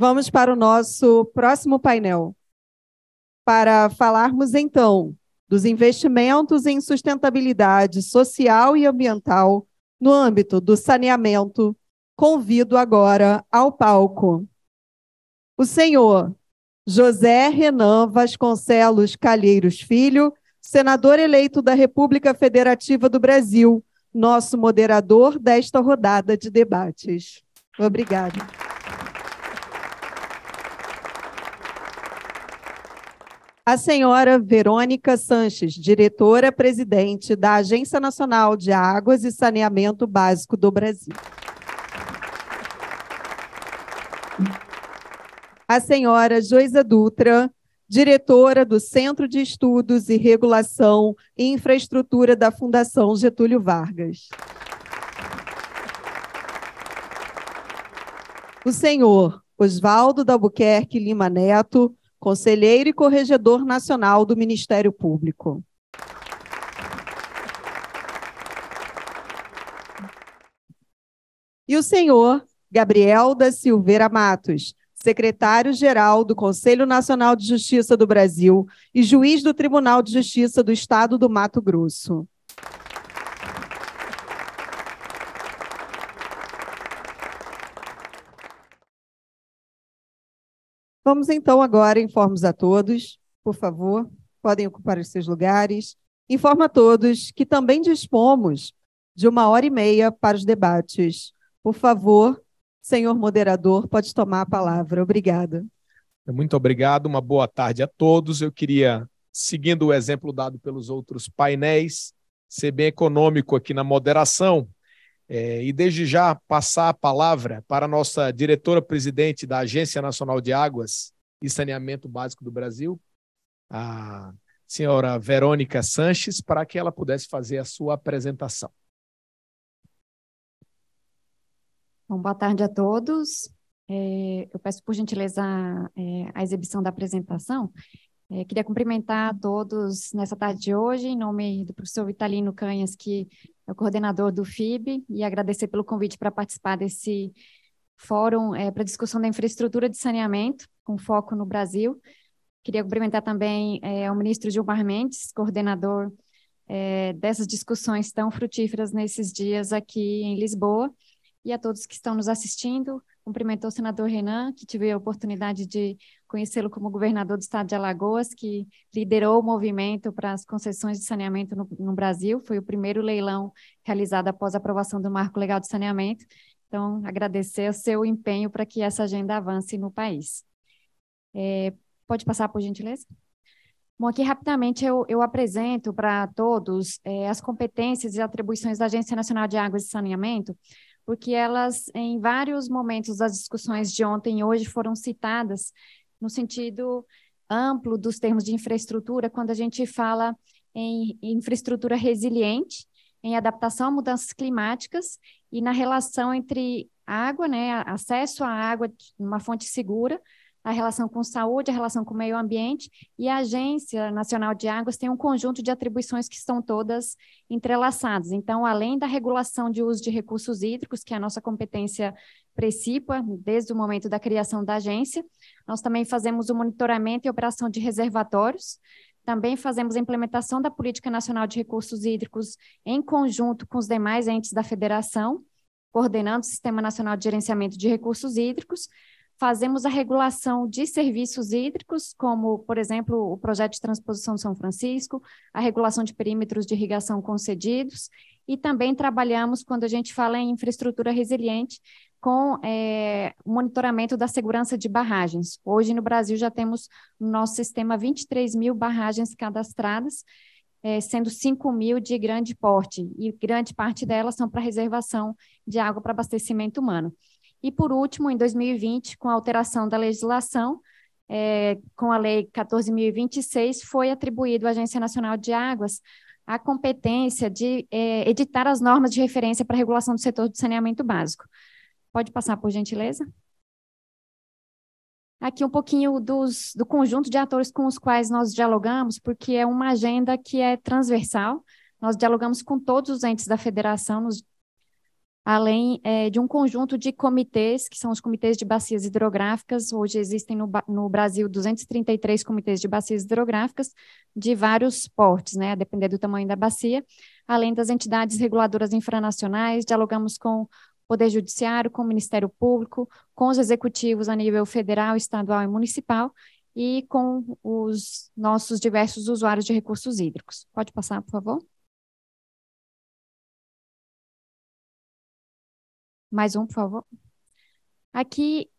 Vamos para o nosso próximo painel, para falarmos, então, dos investimentos em sustentabilidade social e ambiental no âmbito do saneamento. Convido agora ao palco o senhor José Renan Vasconcelos Calheiros Filho, senador eleito da República Federativa do Brasil, nosso moderador desta rodada de debates. Obrigada. A senhora Verônica Sanches, diretora-presidente da Agência Nacional de Águas e Saneamento Básico do Brasil. A senhora Joisa Dutra, diretora do Centro de Estudos e Regulação e Infraestrutura da Fundação Getúlio Vargas. O senhor Oswaldo Dalbuquerque Lima Neto, conselheiro e corregedor nacional do Ministério Público. E o senhor Gabriel da Silveira Matos, secretário-geral do Conselho Nacional de Justiça do Brasil e juiz do Tribunal de Justiça do Estado do Mato Grosso. Vamos, então, agora, informos a todos, por favor, podem ocupar os seus lugares. Informo a todos que também dispomos de 1h30 para os debates. Por favor, senhor moderador, pode tomar a palavra. Obrigada. Muito obrigado, uma boa tarde a todos. Eu queria, seguindo o exemplo dado pelos outros painéis, ser bem econômico aqui na moderação e desde já passar a palavra para a nossa diretora-presidente da Agência Nacional de Águas e Saneamento Básico do Brasil, a senhora Verônica Sanches, para que ela pudesse fazer a sua apresentação. Bom, boa tarde a todos. Eu peço, por gentileza, a exibição da apresentação. Queria cumprimentar a todos nessa tarde de hoje, em nome do professor Vitalino Canhas, que é o coordenador do FIB, e agradecer pelo convite para participar desse fórum para discussão da infraestrutura de saneamento, com foco no Brasil. Queria cumprimentar também o ministro Gilmar Mendes, coordenador dessas discussões tão frutíferas nesses dias aqui em Lisboa, e a todos que estão nos assistindo. Cumprimento o senador Renan, que tive a oportunidade de conhecê-lo como governador do estado de Alagoas, que liderou o movimento para as concessões de saneamento no Brasil. Foi o primeiro leilão realizado após a aprovação do Marco Legal de Saneamento. Então, agradecer o seu empenho para que essa agenda avance no país. Pode passar, por gentileza? Bom, aqui rapidamente eu apresento para todos as competências e atribuições da Agência Nacional de Águas e Saneamento, porque elas, em vários momentos das discussões de ontem e hoje, foram citadas no sentido amplo dos termos de infraestrutura, quando a gente fala em infraestrutura resiliente, em adaptação a mudanças climáticas e na relação entre água, acesso à água, uma fonte segura, a relação com saúde, a relação com o meio ambiente, e a Agência Nacional de Águas tem um conjunto de atribuições que estão todas entrelaçadas. Então, além da regulação de uso de recursos hídricos, que é a nossa competência principal, desde o momento da criação da agência, nós também fazemos o monitoramento e operação de reservatórios, também fazemos a implementação da Política Nacional de Recursos Hídricos em conjunto com os demais entes da federação, coordenando o Sistema Nacional de Gerenciamento de Recursos Hídricos. Fazemos a regulação de serviços hídricos, como, por exemplo, o projeto de transposição São Francisco, a regulação de perímetros de irrigação concedidos, e também trabalhamos, quando a gente fala em infraestrutura resiliente, com o monitoramento da segurança de barragens. Hoje, no Brasil, já temos no nosso sistema 23 mil barragens cadastradas, sendo 5 mil de grande porte, e grande parte delas são para reservação de água para abastecimento humano. E, por último, em 2020, com a alteração da legislação, com a Lei 14.026, foi atribuído à Agência Nacional de Águas a competência de editar as normas de referência para a regulação do setor de saneamento básico. Pode passar, por gentileza? Aqui um pouquinho do conjunto de atores com os quais nós dialogamos, porque é uma agenda que é transversal. Nós dialogamos com todos os entes da federação, além de um conjunto de comitês, que são os comitês de bacias hidrográficas. Hoje existem no Brasil 233 comitês de bacias hidrográficas de vários portes, né, a depender do tamanho da bacia, além das entidades reguladoras infranacionais. Dialogamos com o Poder Judiciário, com o Ministério Público, com os executivos a nível federal, estadual e municipal, e com os nossos diversos usuários de recursos hídricos. Pode passar, por favor? Mais um, por favor. Aqui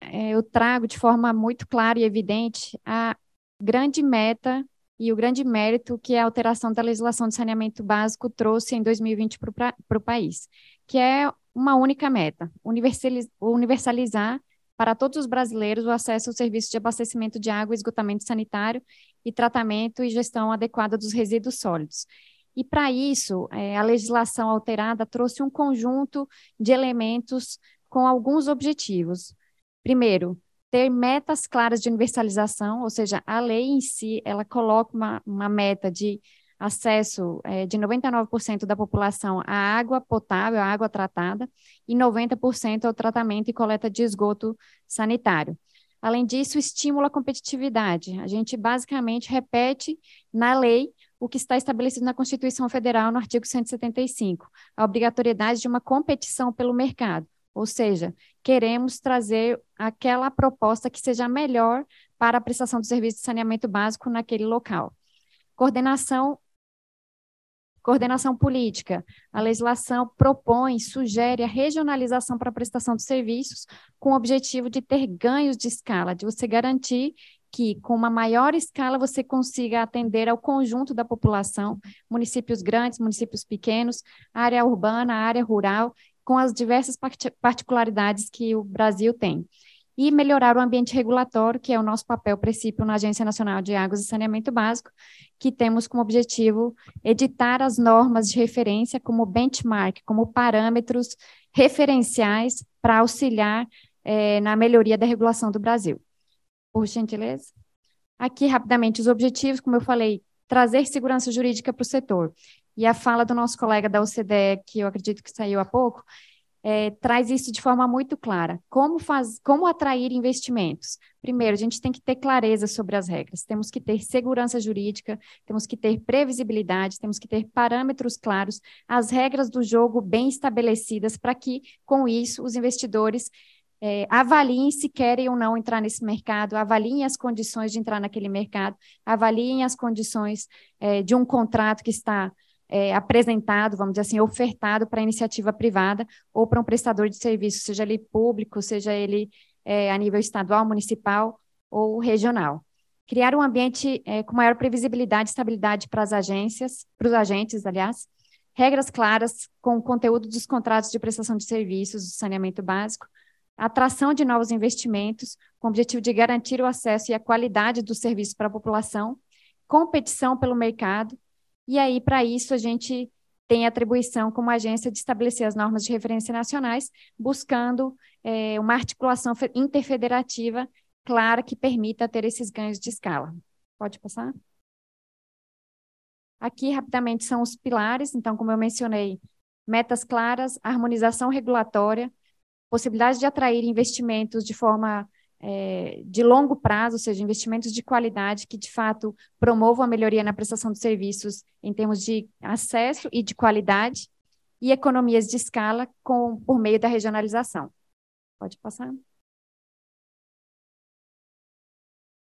eu trago de forma muito clara e evidente a grande meta e o grande mérito que a alteração da legislação de saneamento básico trouxe em 2020 para o país, que é uma única meta: universalizar para todos os brasileiros o acesso ao serviço de abastecimento de água, esgotamento sanitário e tratamento e gestão adequada dos resíduos sólidos. E, para isso, a legislação alterada trouxe um conjunto de elementos com alguns objetivos. Primeiro, ter metas claras de universalização, ou seja, a lei em si, ela coloca uma meta de acesso de 99% da população à água potável, à água tratada, e 90% ao tratamento e coleta de esgoto sanitário. Além disso, estimula a competitividade. A gente basicamente repete na lei o que está estabelecido na Constituição Federal, no artigo 175, a obrigatoriedade de uma competição pelo mercado, ou seja, queremos trazer aquela proposta que seja melhor para a prestação do serviço de saneamento básico naquele local. Coordenação política. A legislação propõe, sugere a regionalização para a prestação de serviços com o objetivo de ter ganhos de escala, de você garantir que, com uma maior escala, você consiga atender ao conjunto da população, municípios grandes, municípios pequenos, área urbana, área rural, com as diversas particularidades que o Brasil tem. E melhorar o ambiente regulatório, que é o nosso papel princípio na Agência Nacional de Águas e Saneamento Básico, que temos como objetivo editar as normas de referência como benchmark, como parâmetros referenciais para auxiliar na melhoria da regulação do Brasil. Por gentileza. Aqui, rapidamente, os objetivos, como eu falei, trazer segurança jurídica para o setor. E a fala do nosso colega da OCDE, que eu acredito que saiu há pouco, traz isso de forma muito clara. Como atrair investimentos? Primeiro, a gente tem que ter clareza sobre as regras, temos que ter segurança jurídica, temos que ter previsibilidade, temos que ter parâmetros claros, as regras do jogo bem estabelecidas, para que, com isso, os investidores avaliem se querem ou não entrar nesse mercado, avaliem as condições de entrar naquele mercado, avaliem as condições de um contrato que está apresentado, vamos dizer assim, ofertado para a iniciativa privada ou para um prestador de serviço, seja ele público, seja ele a nível estadual, municipal ou regional. Criar um ambiente com maior previsibilidade e estabilidade para as agências, para os agentes, aliás, regras claras com o conteúdo dos contratos de prestação de serviços do saneamento básico, atração de novos investimentos, com o objetivo de garantir o acesso e a qualidade do serviço para a população, competição pelo mercado, e aí, para isso, a gente tem atribuição como agência de estabelecer as normas de referência nacionais, buscando uma articulação interfederativa clara que permita ter esses ganhos de escala. Pode passar? Aqui, rapidamente, são os pilares. Então, como eu mencionei, metas claras, harmonização regulatória, possibilidade de atrair investimentos de forma de longo prazo, ou seja, investimentos de qualidade que, de fato, promovam a melhoria na prestação de serviços em termos de acesso e de qualidade, e economias de escala por meio da regionalização. Pode passar?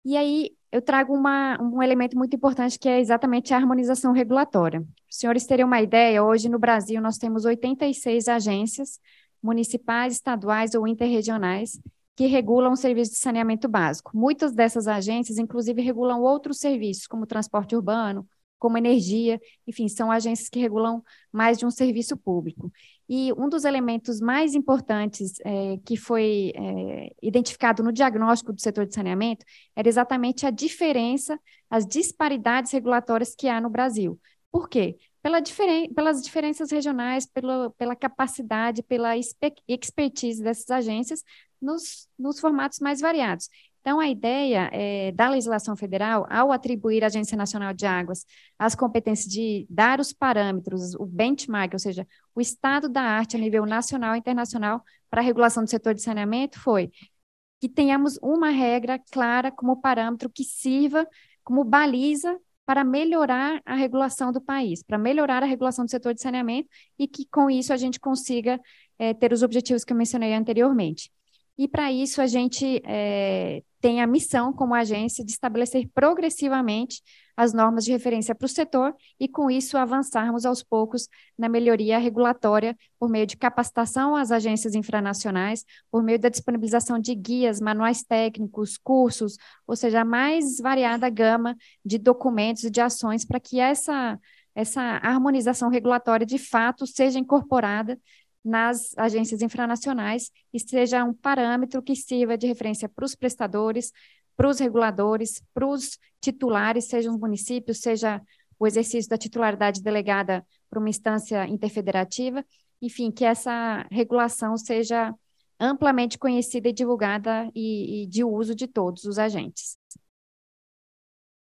E aí, eu trago um elemento muito importante, que é exatamente a harmonização regulatória. Os senhores terem uma ideia, hoje no Brasil nós temos 86 agências municipais, estaduais ou interregionais que regulam o serviço de saneamento básico. Muitas dessas agências, inclusive, regulam outros serviços, como transporte urbano, como energia, enfim, são agências que regulam mais de um serviço público. E um dos elementos mais importantes que foi identificado no diagnóstico do setor de saneamento era exatamente a diferença, as disparidades regulatórias que há no Brasil. Por quê? Pelas diferenças regionais, pela capacidade, pela expertise dessas agências nos formatos mais variados. Então, a ideia da legislação federal, ao atribuir à Agência Nacional de Águas as competências de dar os parâmetros, o benchmark, ou seja, o estado da arte a nível nacional e internacional para a regulação do setor de saneamento, foi que tenhamos uma regra clara como parâmetro que sirva como baliza para melhorar a regulação do país, para melhorar a regulação do setor de saneamento e que, com isso, a gente consiga ter os objetivos que eu mencionei anteriormente. E, para isso, a gente tem a missão, como agência, de estabelecer progressivamente as normas de referência para o setor e, com isso, avançarmos aos poucos na melhoria regulatória por meio de capacitação às agências infranacionais, por meio da disponibilização de guias, manuais técnicos, cursos, ou seja, a mais variada gama de documentos e de ações para que essa harmonização regulatória, de fato, seja incorporada nas agências infranacionais e seja um parâmetro que sirva de referência para os prestadores, para os reguladores, para os titulares, sejam os municípios, seja o exercício da titularidade delegada para uma instância interfederativa, enfim, que essa regulação seja amplamente conhecida e divulgada e de uso de todos os agentes.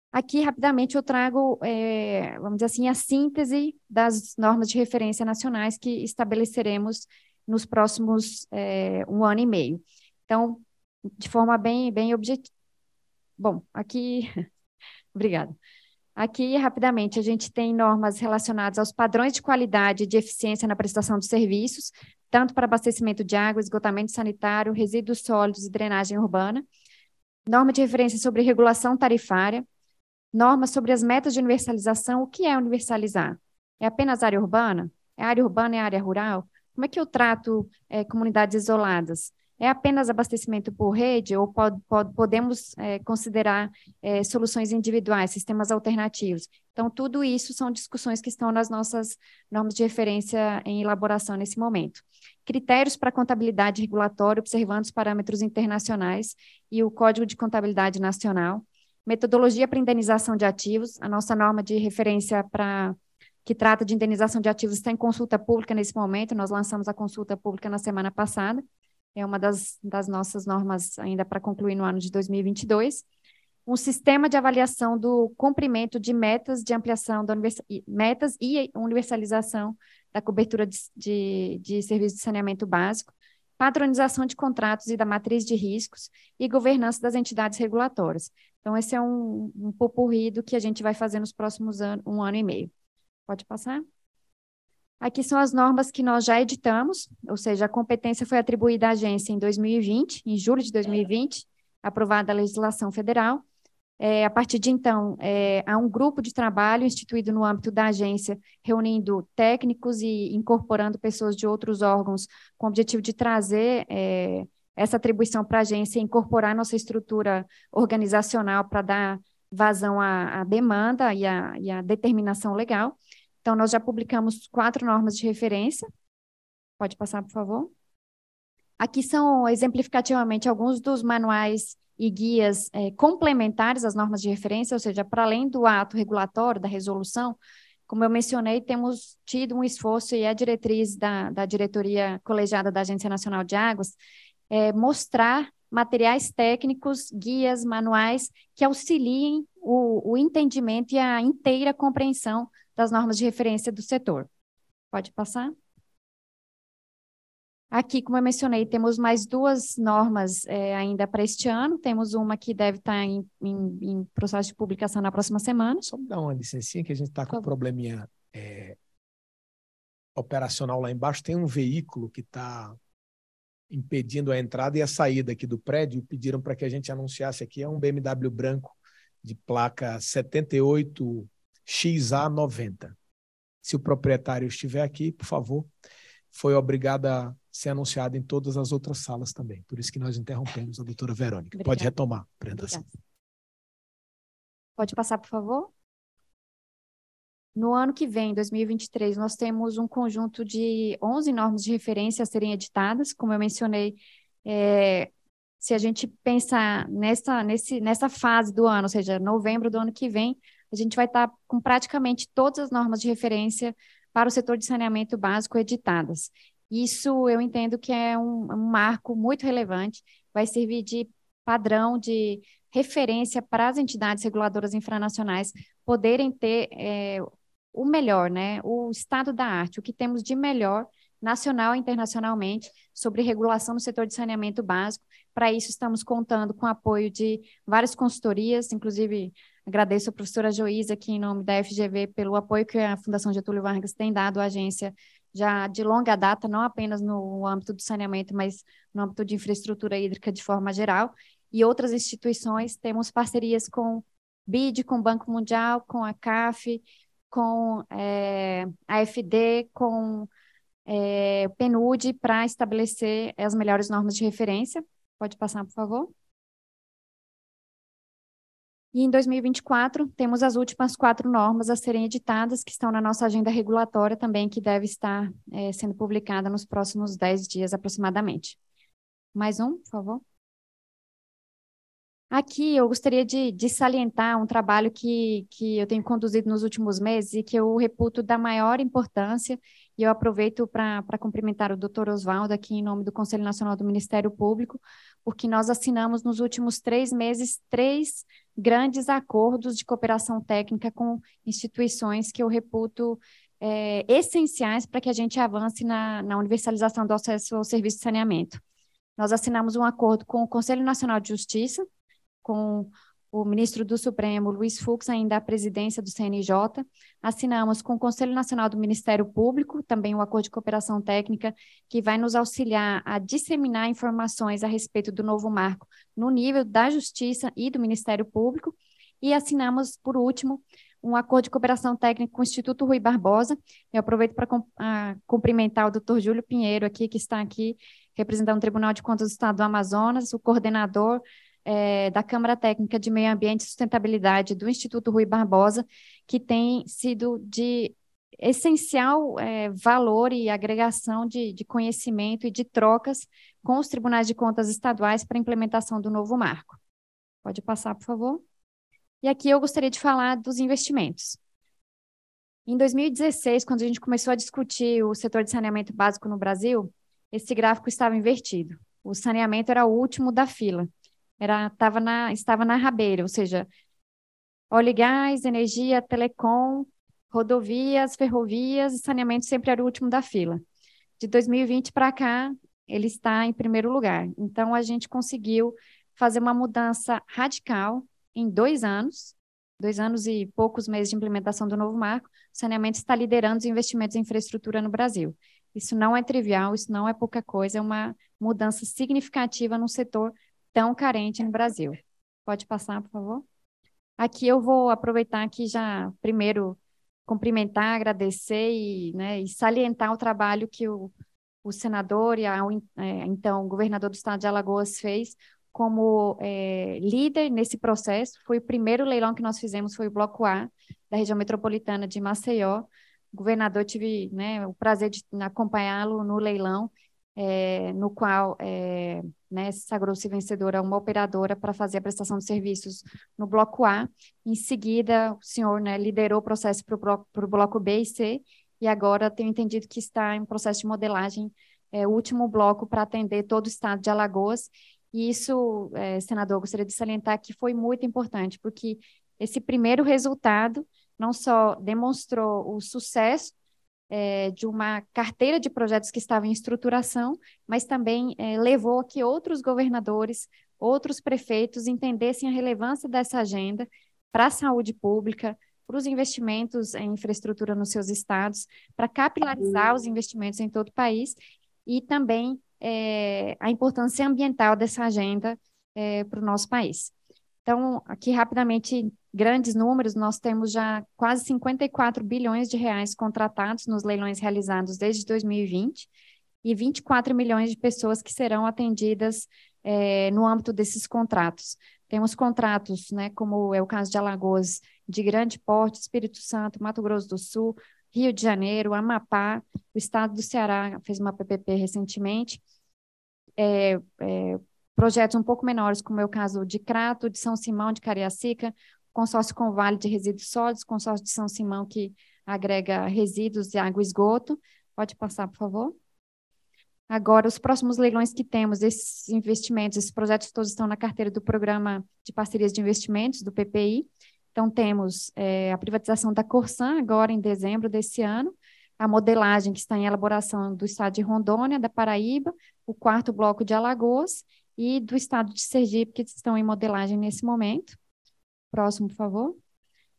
Aqui, rapidamente, eu trago, vamos dizer assim, a síntese das normas de referência nacionais que estabeleceremos nos próximos 1 ano e meio. Então, de forma bem objetiva. Bom, aqui... Obrigada. Aqui, rapidamente, a gente tem normas relacionadas aos padrões de qualidade e de eficiência na prestação de serviços, tanto para abastecimento de água, esgotamento sanitário, resíduos sólidos e drenagem urbana. Norma de referência sobre regulação tarifária. Normas sobre as metas de universalização. O que é universalizar? É apenas área urbana? É área urbana e área rural? Como é que eu trato comunidades isoladas? É apenas abastecimento por rede ou podemos considerar soluções individuais, sistemas alternativos? Então, tudo isso são discussões que estão nas nossas normas de referência em elaboração nesse momento. Critérios para contabilidade regulatória, observando os parâmetros internacionais e o Código de Contabilidade Nacional. Metodologia para indenização de ativos, a nossa norma de referência que trata de indenização de ativos está em consulta pública nesse momento, nós lançamos a consulta pública na semana passada, é uma das nossas normas ainda para concluir no ano de 2022. Um sistema de avaliação do cumprimento de metas de ampliação metas e universalização da cobertura de serviços de saneamento básico, padronização de contratos e da matriz de riscos e governança das entidades regulatórias. Então, esse é um popurrí do que a gente vai fazer nos próximos 1 ano e meio. Pode passar? Aqui são as normas que nós já editamos, ou seja, a competência foi atribuída à agência em 2020, em julho de 2020, aprovada a legislação federal. A partir de então, há um grupo de trabalho instituído no âmbito da agência, reunindo técnicos e incorporando pessoas de outros órgãos, com o objetivo de trazer essa atribuição para a agência e incorporar nossa estrutura organizacional para dar vazão à demanda e à determinação legal. Então, nós já publicamos 4 normas de referência. Pode passar, por favor. Aqui são, exemplificativamente, alguns dos manuais e guias complementares às normas de referência, ou seja, para além do ato regulatório, da resolução, como eu mencionei, temos tido um esforço e a diretriz da diretoria colegiada da Agência Nacional de Águas, mostrar materiais técnicos, guias, manuais que auxiliem o entendimento e a inteira compreensão das normas de referência do setor. Pode passar? Aqui, como eu mencionei, temos mais 2 normas ainda para este ano. Temos uma que deve estar em processo de publicação na próxima semana. Só me dá uma licencinha que a gente está com um probleminha operacional lá embaixo. Tem um veículo que está impedindo a entrada e a saída aqui do prédio. Pediram para que a gente anunciasse aqui. É um BMW branco de placa 78XA90. Se o proprietário estiver aqui, por favor, foi obrigado a ser anunciado em todas as outras salas também. Por isso que nós interrompemos a doutora Verônica. Obrigada. Pode retomar a apresentação. Obrigada. Pode passar, por favor? No ano que vem, 2023, nós temos um conjunto de 11 normas de referência a serem editadas. Como eu mencionei, se a gente pensar nessa fase do ano, ou seja, novembro do ano que vem, a gente vai estar com praticamente todas as normas de referência para o setor de saneamento básico editadas. Isso eu entendo que é um marco muito relevante, vai servir de padrão de referência para as entidades reguladoras infranacionais poderem ter o melhor, né, o estado da arte, o que temos de melhor nacional e internacionalmente sobre regulação no setor de saneamento básico. Para isso, estamos contando com o apoio de várias consultorias, inclusive agradeço a professora Joísa aqui em nome da FGV pelo apoio que a Fundação Getúlio Vargas tem dado à agência já de longa data, não apenas no âmbito do saneamento, mas no âmbito de infraestrutura hídrica de forma geral, e outras instituições. Temos parcerias com BID, com o Banco Mundial, com a CAF, com a AFD, com o PNUD, para estabelecer as melhores normas de referência. Pode passar, por favor. E em 2024, temos as últimas 4 normas a serem editadas, que estão na nossa agenda regulatória também, que deve estar sendo publicada nos próximos 10 dias aproximadamente. Mais um, por favor. Aqui eu gostaria de salientar um trabalho que eu tenho conduzido nos últimos meses e que eu reputo da maior importância, e eu aproveito para cumprimentar o doutor Oswaldo aqui em nome do Conselho Nacional do Ministério Público, porque nós assinamos nos últimos 3 meses 3 grandes acordos de cooperação técnica com instituições que eu reputo essenciais para que a gente avance na universalização do acesso ao serviço de saneamento. Nós assinamos um acordo com o Conselho Nacional de Justiça, com o ministro do Supremo, Luiz Fux, ainda à presidência do CNJ. Assinamos com o Conselho Nacional do Ministério Público, também um acordo de cooperação técnica que vai nos auxiliar a disseminar informações a respeito do novo marco no nível da Justiça e do Ministério Público. E assinamos, por último, um acordo de cooperação técnica com o Instituto Rui Barbosa. Eu aproveito para cumprimentar o doutor Júlio Pinheiro, aqui, que está aqui representando o Tribunal de Contas do Estado do Amazonas, o coordenador da Câmara Técnica de Meio Ambiente e Sustentabilidade do Instituto Rui Barbosa, que tem sido de essencial valor e agregação de conhecimento e de trocas com os tribunais de contas estaduais para a implementação do novo marco. Pode passar, por favor. E aqui eu gostaria de falar dos investimentos. Em 2016, quando a gente começou a discutir o setor de saneamento básico no Brasil, esse gráfico estava invertido. O saneamento era o último da fila. Estava na rabeira, ou seja, óleo e gás, energia, telecom, rodovias, ferrovias e saneamento sempre era o último da fila. De 2020 para cá, ele está em primeiro lugar. Então, a gente conseguiu fazer uma mudança radical em 2 anos e poucos meses de implementação do novo marco. O saneamento está liderando os investimentos em infraestrutura no Brasil. Isso não é trivial, isso não é pouca coisa, é uma mudança significativa no setor tão carente no Brasil. Pode passar, por favor? Aqui eu vou aproveitar aqui já, primeiro, cumprimentar, agradecer e salientar o trabalho que o senador e então o governador do estado de Alagoas fez como líder nesse processo. Foi o primeiro leilão que nós fizemos, foi o Bloco A, da região metropolitana de Maceió. O governador, tive o prazer de acompanhá-lo no leilão, no qual sagrou-se vencedora uma operadora para fazer a prestação de serviços no Bloco A. Em seguida, o senhor liderou o processo para o Bloco B e C, e agora tenho entendido que está em processo de modelagem, o último bloco para atender todo o estado de Alagoas. E isso, senador, gostaria de salientar que foi muito importante, porque esse primeiro resultado não só demonstrou o sucesso de uma carteira de projetos que estava em estruturação, mas também levou a que outros governadores, outros prefeitos entendessem a relevância dessa agenda para a saúde pública, para os investimentos em infraestrutura nos seus estados, para capilarizar os investimentos em todo o país, e também a importância ambiental dessa agenda para o nosso país. Então, aqui rapidamente, grandes números, nós temos já quase 54 bilhões de reais contratados nos leilões realizados desde 2020 e 24 milhões de pessoas que serão atendidas no âmbito desses contratos. Temos contratos, como é o caso de Alagoas, de grande porte, Espírito Santo, Mato Grosso do Sul, Rio de Janeiro, Amapá, o estado do Ceará fez uma PPP recentemente, projetos um pouco menores, como é o caso de Crato, de São Simão, de Cariacica, consórcio com Vale de Resíduos Sólidos, consórcio de São Simão, que agrega resíduos de água e esgoto. Pode passar, por favor. Agora, os próximos leilões que temos, esses investimentos, esses projetos todos estão na carteira do Programa de Parcerias de Investimentos, do PPI. Então, temos a privatização da Corsan, agora em dezembro desse ano, a modelagem que está em elaboração do estado de Rondônia, da Paraíba, o 4º bloco de Alagoas e do estado de Sergipe, que estão em modelagem nesse momento. Próximo, por favor.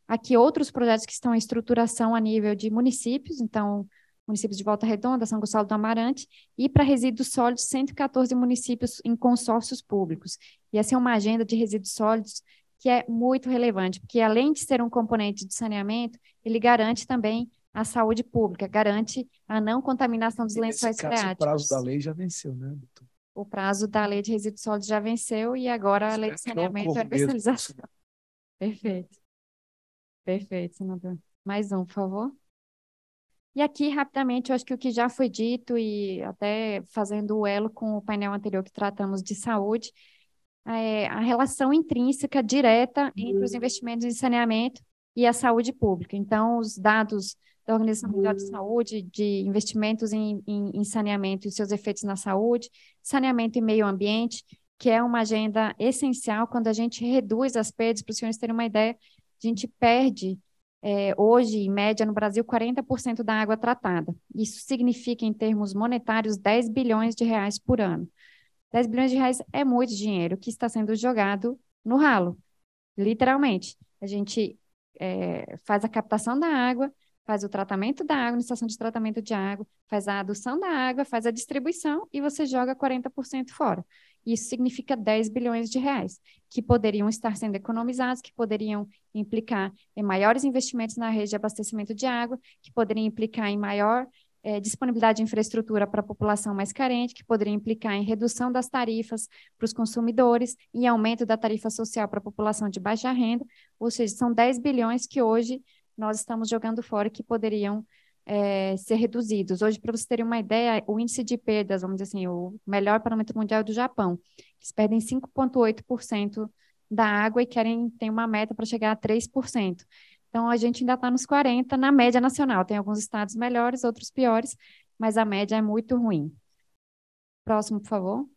Aqui, outros projetos que estão em estruturação a nível de municípios, então, municípios de Volta Redonda, São Gonçalo do Amarante, e para resíduos sólidos, 114 municípios em consórcios públicos. E essa é uma agenda de resíduos sólidos que é muito relevante, porque além de ser um componente de saneamento, ele garante também a saúde pública, garante a não contaminação dos lençóis freáticos. O prazo da lei já venceu, né, doutor? O prazo da lei de resíduos sólidos já venceu e agora a lei de saneamento é a universalização. Perfeito. Perfeito, senador. Mais um, por favor. E aqui, rapidamente, eu acho que o que já foi dito, e até fazendo o elo com o painel anterior que tratamos de saúde, a relação intrínseca, direta, entre os investimentos em saneamento e a saúde pública. Então, os dados da Organização Mundial de Saúde, de investimentos em saneamento e seus efeitos na saúde, saneamento e meio ambiente, que é uma agenda essencial quando a gente reduz as perdas. Para os senhores terem uma ideia, a gente perde hoje, em média, no Brasil, 40% da água tratada. Isso significa, em termos monetários, 10 bilhões de reais por ano. 10 bilhões de reais é muito dinheiro que está sendo jogado no ralo, literalmente. A gente faz a captação da água, faz o tratamento da água na estação de tratamento de água, faz a adução da água, faz a distribuição e você joga 40% fora. Isso significa 10 bilhões de reais, que poderiam estar sendo economizados, que poderiam implicar em maiores investimentos na rede de abastecimento de água, que poderiam implicar em maior disponibilidade de infraestrutura para a população mais carente, que poderia implicar em redução das tarifas para os consumidores, em aumento da tarifa social para a população de baixa renda, ou seja, são 10 bilhões que hoje nós estamos jogando fora que poderiam ser reduzidos. Hoje, para vocês terem uma ideia, o índice de perdas, vamos dizer assim, o melhor parâmetro mundial é do Japão. Eles perdem 5,8% da água e têm uma meta para chegar a 3%. Então, a gente ainda está nos 40% na média nacional. Tem alguns estados melhores, outros piores, mas a média é muito ruim. Próximo, por favor.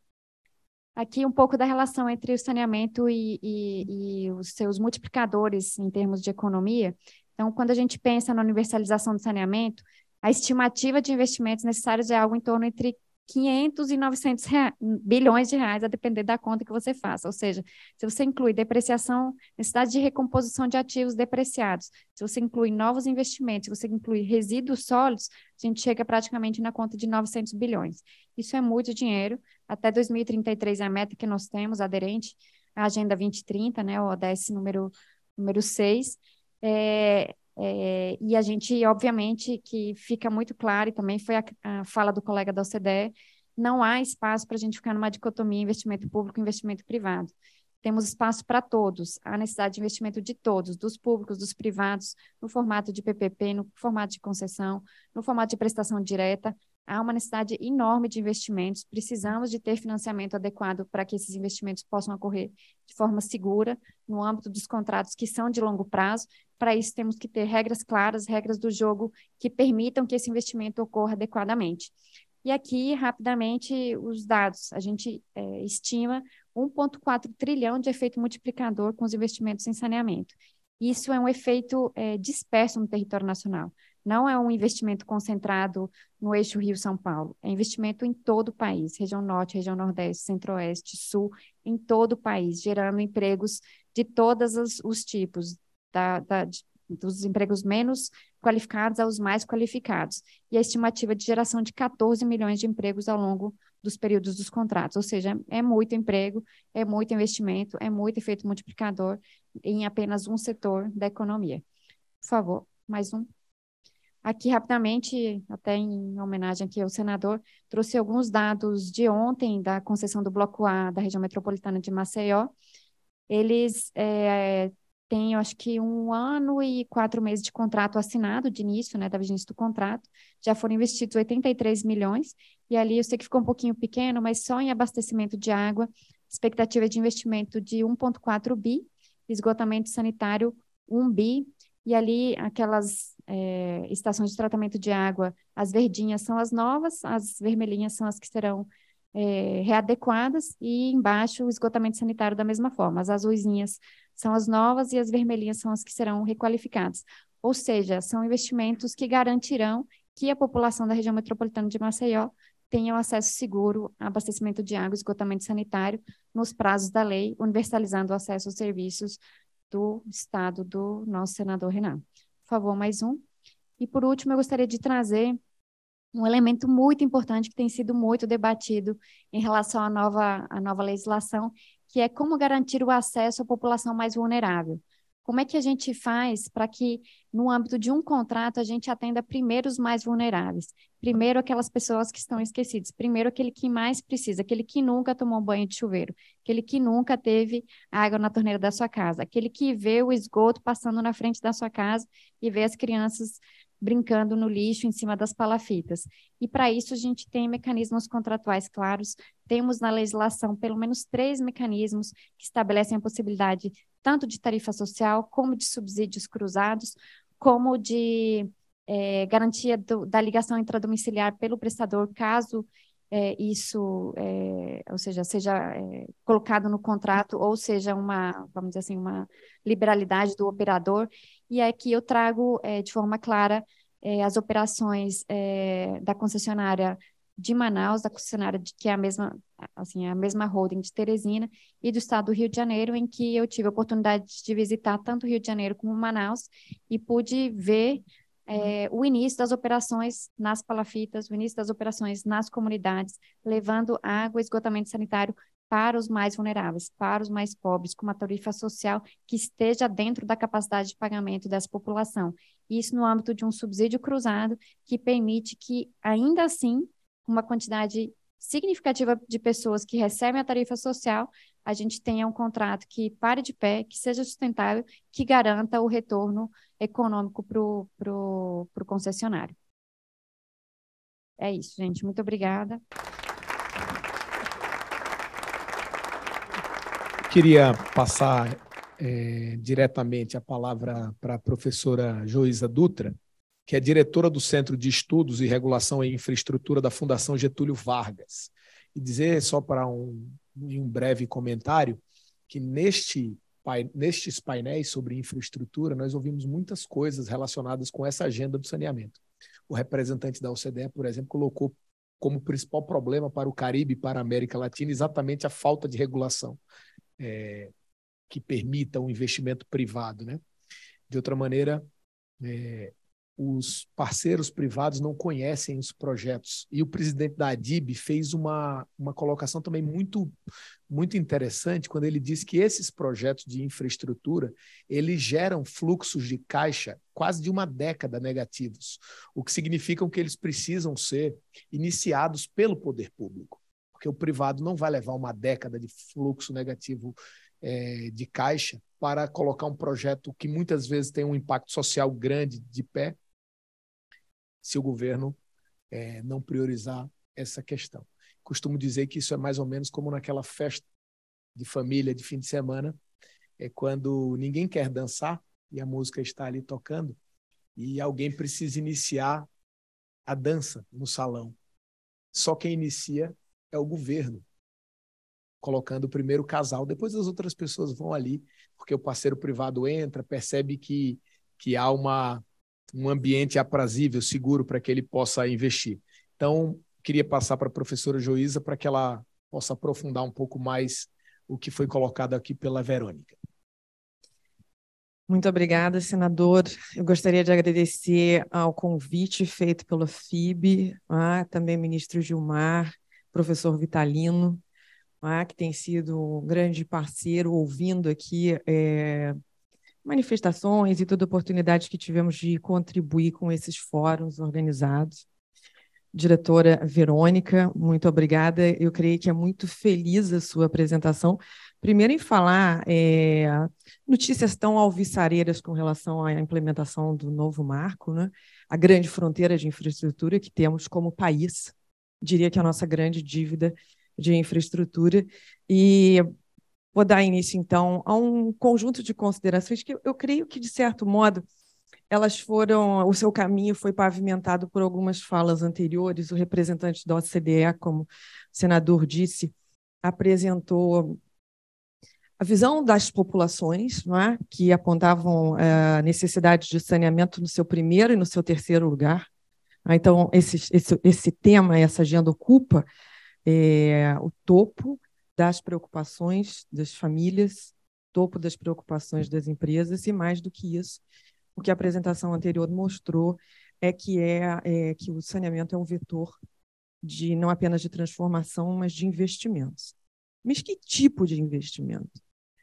Aqui um pouco da relação entre o saneamento e os seus multiplicadores em termos de economia. Então, quando a gente pensa na universalização do saneamento, a estimativa de investimentos necessários é algo em torno entre 500 e 900 bilhões de reais, a depender da conta que você faça. Ou seja, se você inclui depreciação, necessidade de recomposição de ativos depreciados, se você inclui novos investimentos, se você inclui resíduos sólidos, a gente chega praticamente na conta de 900 bilhões. Isso é muito dinheiro. Até 2033 é a meta que nós temos, aderente à Agenda 2030, né, o ODS número 6. E a gente, obviamente, que fica muito claro, e também foi a fala do colega da OCDE, não há espaço para a gente ficar numa dicotomia investimento público e investimento privado. Temos espaço para todos, há necessidade de investimento de todos, dos públicos, dos privados, no formato de PPP, no formato de concessão, no formato de prestação direta. Há uma necessidade enorme de investimentos, precisamos de ter financiamento adequado para que esses investimentos possam ocorrer de forma segura, no âmbito dos contratos que são de longo prazo. Para isso, temos que ter regras claras, regras do jogo que permitam que esse investimento ocorra adequadamente. E aqui, rapidamente, os dados. A gente estima 1,4 trilhão de efeito multiplicador com os investimentos em saneamento. Isso é um efeito disperso no território nacional. Não é um investimento concentrado no eixo Rio-São Paulo, é investimento em todo o país, região norte, região nordeste, centro-oeste, sul, em todo o país, gerando empregos de todos os tipos, dos empregos menos qualificados aos mais qualificados. E a estimativa de geração de 14 milhões de empregos ao longo dos períodos dos contratos, ou seja, é muito emprego, é muito investimento, é muito efeito multiplicador em apenas um setor da economia. Por favor, mais um. Aqui, rapidamente, até em homenagem aqui ao senador, trouxe alguns dados de ontem da concessão do Bloco A da região metropolitana de Maceió. Eles têm, eu acho que 1 ano e 4 meses de contrato assinado, de início, né, da vigência do contrato. Já foram investidos 83 milhões, e ali eu sei que ficou um pouquinho pequeno, mas só em abastecimento de água, expectativa de investimento de 1,4 bi, esgotamento sanitário 1 bi, e ali aquelas estações de tratamento de água, as verdinhas são as novas, as vermelhinhas são as que serão readequadas, e embaixo o esgotamento sanitário da mesma forma. As azuisinhas são as novas e as vermelhinhas são as que serão requalificadas. Ou seja, são investimentos que garantirão que a população da região metropolitana de Maceió tenha acesso seguro a abastecimento de água e esgotamento sanitário nos prazos da lei, universalizando o acesso aos serviços do Estado do nosso senador Renan. Por favor, mais um. E, por último, eu gostaria de trazer um elemento muito importante que tem sido muito debatido em relação à nova legislação, que é como garantir o acesso à população mais vulnerável. Como é que a gente faz para que, no âmbito de um contrato, a gente atenda primeiro os mais vulneráveis? Primeiro aquelas pessoas que estão esquecidas, primeiro aquele que mais precisa, aquele que nunca tomou banho de chuveiro, aquele que nunca teve água na torneira da sua casa, aquele que vê o esgoto passando na frente da sua casa e vê as crianças brincando no lixo em cima das palafitas. E para isso a gente tem mecanismos contratuais claros, temos na legislação pelo menos 3 mecanismos que estabelecem a possibilidade tanto de tarifa social, como de subsídios cruzados, como de garantia da ligação intradomiciliar pelo prestador, caso isso, ou seja colocado no contrato, ou seja, vamos dizer assim, uma liberalidade do operador. E aqui eu trago de forma clara as operações da concessionária de Manaus, da concessionária que é a mesma holding de Teresina, e do estado do Rio de Janeiro, em que eu tive a oportunidade de visitar tanto o Rio de Janeiro como Manaus, e pude ver o início das operações nas palafitas, o início das operações nas comunidades, levando água e esgotamento sanitário para os mais vulneráveis, para os mais pobres, com uma tarifa social que esteja dentro da capacidade de pagamento dessa população. Isso no âmbito de um subsídio cruzado que permite que, ainda assim, uma quantidade significativa de pessoas que recebem a tarifa social, a gente tenha um contrato que pare de pé, que seja sustentável, que garanta o retorno econômico para o concessionário. É isso, gente. Muito obrigada. Queria passar diretamente a palavra para a professora Joísa Dutra, que é diretora do Centro de Estudos e Regulação em Infraestrutura da Fundação Getúlio Vargas. E dizer, só para um breve comentário, que nestes painéis sobre infraestrutura, nós ouvimos muitas coisas relacionadas com essa agenda do saneamento. O representante da OCDE, por exemplo, colocou como principal problema para o Caribe e para a América Latina exatamente a falta de regulação que permita um investimento privado, né? De outra maneira, os parceiros privados não conhecem os projetos. E o presidente da ADIB fez uma colocação também muito, muito interessante quando ele disse que esses projetos de infraestrutura eles geram fluxos de caixa quase de uma década negativos, o que significa que eles precisam ser iniciados pelo poder público, porque o privado não vai levar uma década de fluxo negativo de caixa para colocar um projeto que muitas vezes tem um impacto social grande de pé, se o governo não priorizar essa questão. Costumo dizer que isso é mais ou menos como naquela festa de família de fim de semana, quando ninguém quer dançar e a música está ali tocando e alguém precisa iniciar a dança no salão. Só quem inicia é o governo, colocando o primeiro casal, depois as outras pessoas vão ali, porque o parceiro privado entra, percebe que há um ambiente aprazível, seguro para que ele possa investir. Então, queria passar para a professora Joísa para que ela possa aprofundar um pouco mais o que foi colocado aqui pela Verônica. Muito obrigada, senador. Eu gostaria de agradecer ao convite feito pela FIB, também ministro Gilmar, professor Vitalino, que tem sido um grande parceiro, ouvindo aqui manifestações e toda oportunidade que tivemos de contribuir com esses fóruns organizados. Diretora Verônica, muito obrigada. Eu creio que é muito feliz a sua apresentação. Primeiro em falar notícias tão alvissareiras com relação à implementação do novo marco, né? A grande fronteira de infraestrutura que temos como país, diria que é a nossa grande dívida de infraestrutura, e vou dar início, então, a um conjunto de considerações que eu creio que, de certo modo, o seu caminho foi pavimentado por algumas falas anteriores. O representante da OCDE, como o senador disse, apresentou a visão das populações, não é? Que apontavam a necessidade de saneamento no seu primeiro e no seu terceiro lugar. Então, esse tema, essa agenda ocupa o topo das preocupações das famílias, topo das preocupações das empresas, e mais do que isso, o que a apresentação anterior mostrou é que o saneamento é um vetor não apenas de transformação, mas de investimentos. Mas que tipo de investimento?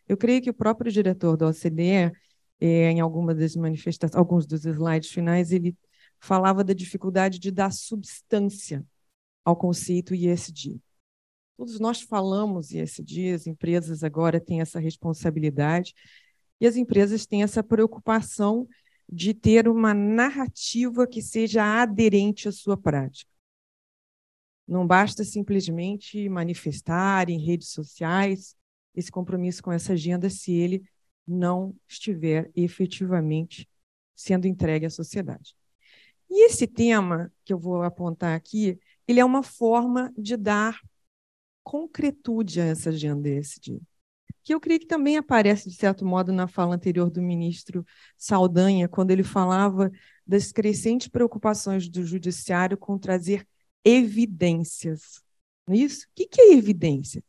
Eu creio que o próprio diretor da OCDE, em alguma das manifestações, alguns dos slides finais, ele falava da dificuldade de dar substância ao conceito ESG. Todos nós falamos ESG, as empresas agora têm essa responsabilidade, e as empresas têm essa preocupação de ter uma narrativa que seja aderente à sua prática. Não basta simplesmente manifestar em redes sociais esse compromisso com essa agenda se ele não estiver efetivamente sendo entregue à sociedade. E esse tema que eu vou apontar aqui, ele é uma forma de dar concretude a essa agenda ESG, que eu creio que também aparece, de certo modo, na fala anterior do ministro Saldanha, quando ele falava das crescentes preocupações do judiciário com trazer evidências. Não é isso? O que é evidência?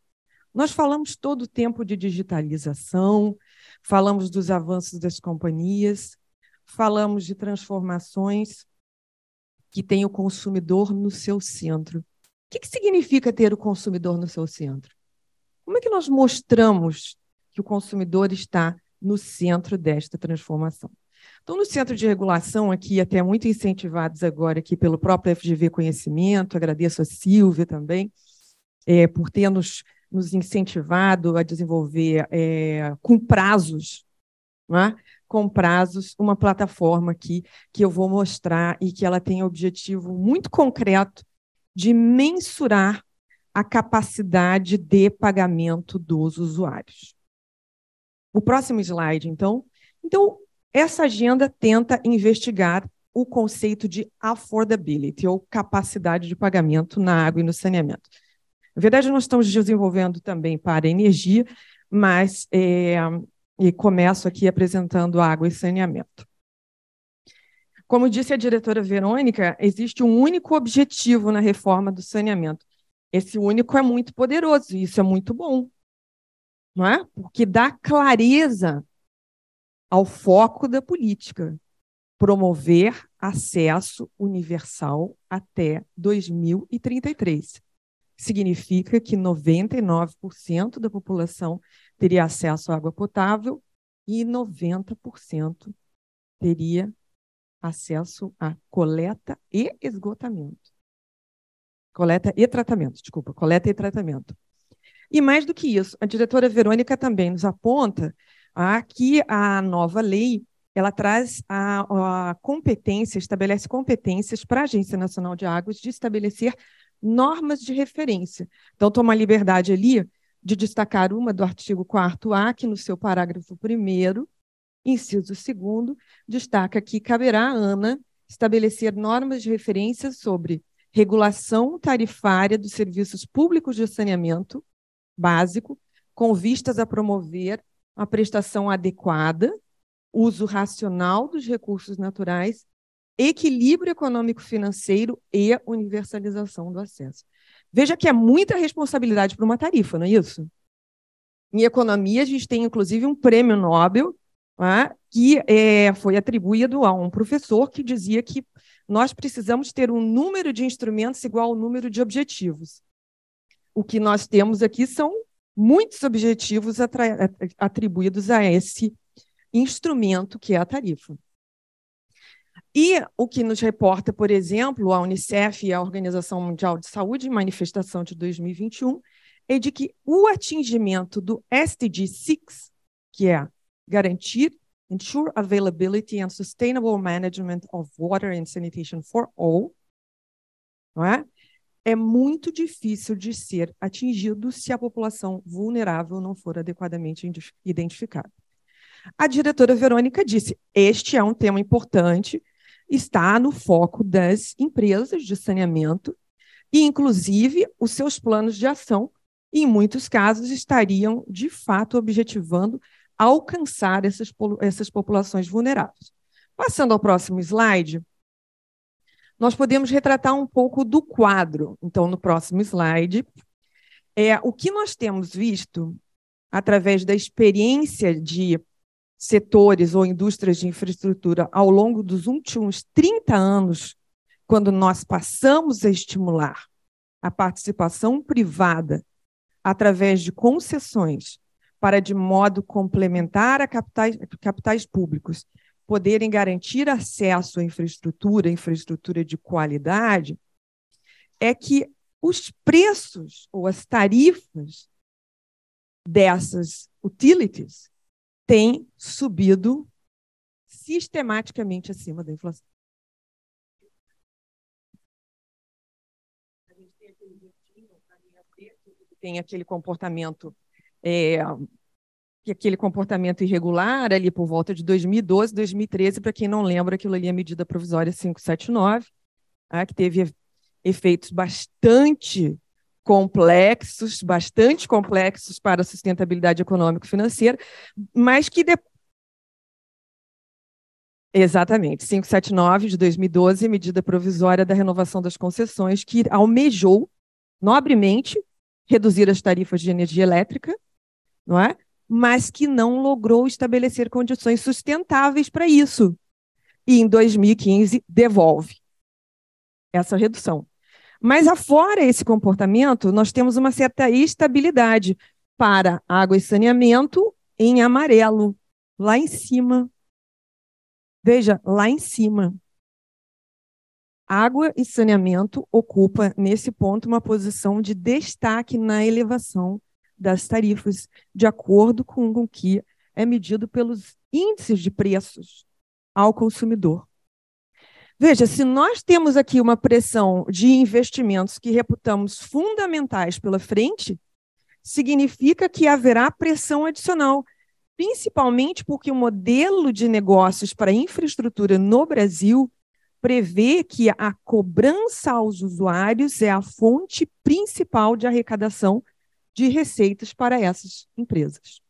Nós falamos todo o tempo de digitalização, falamos dos avanços das companhias, falamos de transformações que têm o consumidor no seu centro. O que significa ter o consumidor no seu centro? Como é que nós mostramos que o consumidor está no centro desta transformação? Então, no Centro de Regulação, aqui até muito incentivados agora aqui pelo próprio FGV Conhecimento, agradeço a Silvia também, por ter nos incentivado a desenvolver com prazos, não é? Com prazos, uma plataforma aqui que eu vou mostrar e que ela tem o objetivo muito concreto de mensurar a capacidade de pagamento dos usuários. O próximo slide, então. Então, essa agenda tenta investigar o conceito de affordability, ou capacidade de pagamento na água e no saneamento. Na verdade, nós estamos desenvolvendo também para a energia, mas e começo aqui apresentando água e saneamento. Como disse a diretora Verônica, existe um único objetivo na reforma do saneamento. Esse único é muito poderoso, e isso é muito bom, não é? Porque dá clareza ao foco da política, promover acesso universal até 2033. Significa que 99% da população teria acesso à água potável e 90% teria acesso à coleta e esgotamento. Coleta e tratamento. E mais do que isso, a diretora Verônica também nos aponta que a nova lei ela traz a competência, estabelece competências para a Agência Nacional de Águas de estabelecer normas de referência. Então, toma a liberdade ali de destacar uma do artigo 4º-A, que no seu parágrafo 1º, inciso 2º, destaca que caberá à ANA estabelecer normas de referência sobre regulação tarifária dos serviços públicos de saneamento básico, com vistas a promover a prestação adequada, uso racional dos recursos naturais, equilíbrio econômico-financeiro e universalização do acesso. Veja que é muita responsabilidade para uma tarifa, não é isso? Em economia, a gente tem, inclusive, um prêmio Nobel que foi atribuído a um professor que dizia que nós precisamos ter um número de instrumentos igual ao número de objetivos. O que nós temos aqui são muitos objetivos atribuídos a esse instrumento que é a tarifa. E o que nos reporta, por exemplo, a Unicef e a Organização Mundial de Saúde, em manifestação de 2021, é de que o atingimento do SDG 6, que é garantir ensure availability and sustainable management of water and sanitation for all, não é? É muito difícil de ser atingido se a população vulnerável não for adequadamente identificada. a diretora Verônica disse, este é um tema importante, está no foco das empresas de saneamento e, inclusive, os seus planos de ação, em muitos casos, estariam, de fato, objetivando alcançar essas populações vulneráveis. Passando ao próximo slide, nós podemos retratar um pouco do quadro. Então, no próximo slide, o que nós temos visto, através da experiência de setores ou indústrias de infraestrutura ao longo dos últimos 30 anos, quando nós passamos a estimular a participação privada através de concessões para, de modo complementar a capitais públicos, poderem garantir acesso à infraestrutura de qualidade, é que os preços ou as tarifas dessas utilities têm subido sistematicamente acima da inflação. Tem aquele comportamento irregular ali por volta de 2012, 2013, para quem não lembra, aquilo ali é a medida provisória 579, que teve efeitos bastante complexos para a sustentabilidade econômico-financeira, mas que Exatamente, 579 de 2012, medida provisória da renovação das concessões, que almejou nobremente reduzir as tarifas de energia elétrica, não é? Mas que não logrou estabelecer condições sustentáveis para isso. E em 2015 devolve essa redução. Mas afora esse comportamento, nós temos uma certa estabilidade para água e saneamento em amarelo, lá em cima. Veja, lá em cima. Água e saneamento ocupa, nesse ponto, uma posição de destaque na elevação das tarifas, de acordo com o que é medido pelos índices de preços ao consumidor. Veja, se nós temos aqui uma pressão de investimentos que reputamos fundamentais pela frente, significa que haverá pressão adicional, principalmente porque o modelo de negócios para infraestrutura no Brasil prevê que a cobrança aos usuários é a fonte principal de arrecadação de receitas para essas empresas.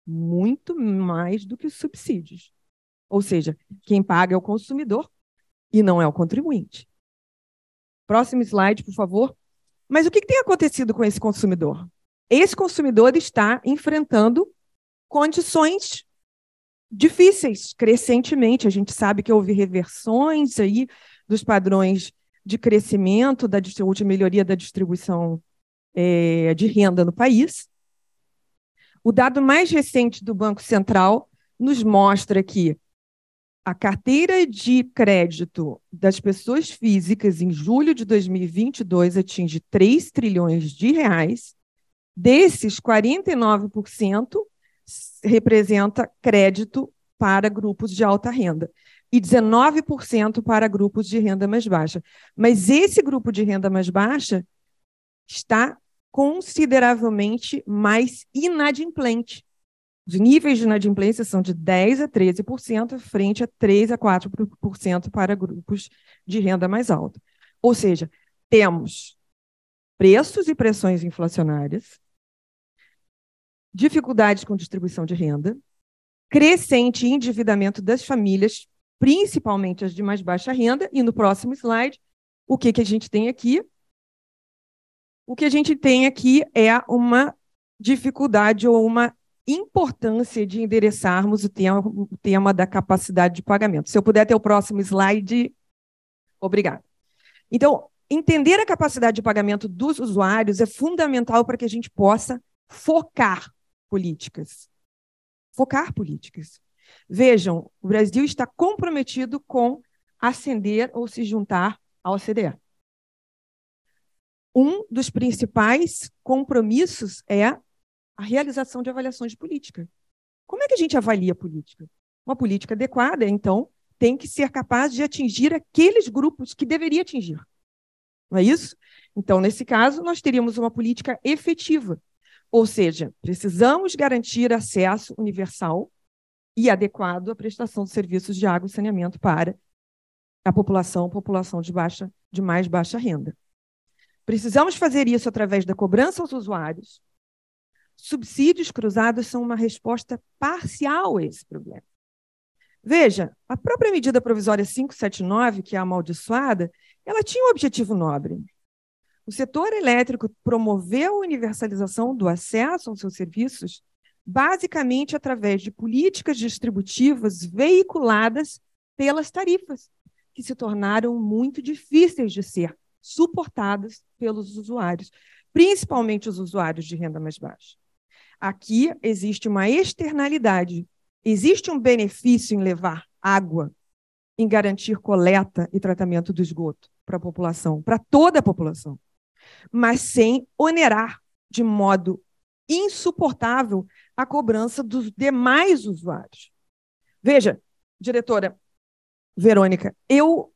Muito mais do que os subsídios. Ou seja, quem paga é o consumidor e não é o contribuinte. Próximo slide, por favor. Mas o que tem acontecido com esse consumidor? Esse consumidor está enfrentando condições difíceis, crescentemente. A gente sabe que houve reversões aí dos padrões de crescimento, de melhoria da distribuição de renda no país. O dado mais recente do Banco Central nos mostra que a carteira de crédito das pessoas físicas em julho de 2022 atinge 3 trilhões de reais. Desses, 49% representa crédito para grupos de alta renda e 19% para grupos de renda mais baixa. Mas esse grupo de renda mais baixa está consideravelmente mais inadimplente. Os níveis de inadimplência são de 10% a 13%, frente a 3% a 4% para grupos de renda mais alta. Ou seja, temos preços e pressões inflacionárias, dificuldades com distribuição de renda, crescente endividamento das famílias, principalmente as de mais baixa renda, e no próximo slide, o que a gente tem aqui? O que a gente tem aqui é uma dificuldade ou uma importância de endereçarmos o tema da capacidade de pagamento. Se eu puder ter o próximo slide, obrigada. Então, entender a capacidade de pagamento dos usuários é fundamental para que a gente possa focar políticas. Focar políticas. Vejam, o Brasil está comprometido com ascender ou se juntar à OCDE. Um dos principais compromissos é a realização de avaliações de política. Como é que a gente avalia a política? Uma política adequada, então, tem que ser capaz de atingir aqueles grupos que deveria atingir. Não é isso? Então, nesse caso, nós teríamos uma política efetiva. Ou seja, precisamos garantir acesso universal e adequado à prestação de serviços de água e saneamento para a população de mais baixa renda. Precisamos fazer isso através da cobrança aos usuários. Subsídios cruzados são uma resposta parcial a esse problema. Veja, a própria medida provisória 579, que é amaldiçoada, ela tinha um objetivo nobre. O setor elétrico promoveu a universalização do acesso aos seus serviços basicamente através de políticas distributivas veiculadas pelas tarifas, que se tornaram muito difíceis de ser suportadas pelos usuários, principalmente os usuários de renda mais baixa. Aqui existe uma externalidade, existe um benefício em levar água, em garantir coleta e tratamento do esgoto para a população, para toda a população, mas sem onerar de modo insuportável a cobrança dos demais usuários. Veja, diretora Verônica, eu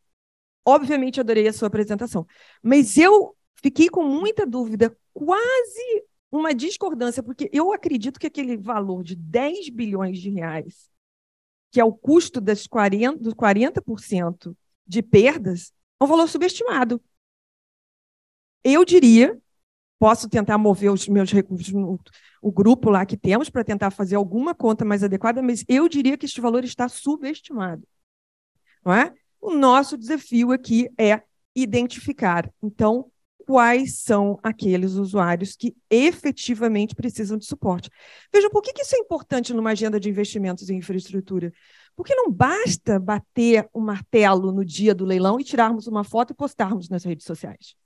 obviamente adorei a sua apresentação, mas eu fiquei com muita dúvida, quase uma discordância, porque eu acredito que aquele valor de 10 bilhões de reais, que é o custo dos 40% de perdas, é um valor subestimado. Eu diria, posso tentar mover os meus recursos, o grupo lá que temos, para tentar fazer alguma conta mais adequada, mas eu diria que este valor está subestimado. Não é? O nosso desafio aqui é identificar, então, quais são aqueles usuários que efetivamente precisam de suporte. Vejam, por que isso é importante numa agenda de investimentos em infraestrutura? Porque não basta bater o martelo no dia do leilão e tirarmos uma foto e postarmos nas redes sociais.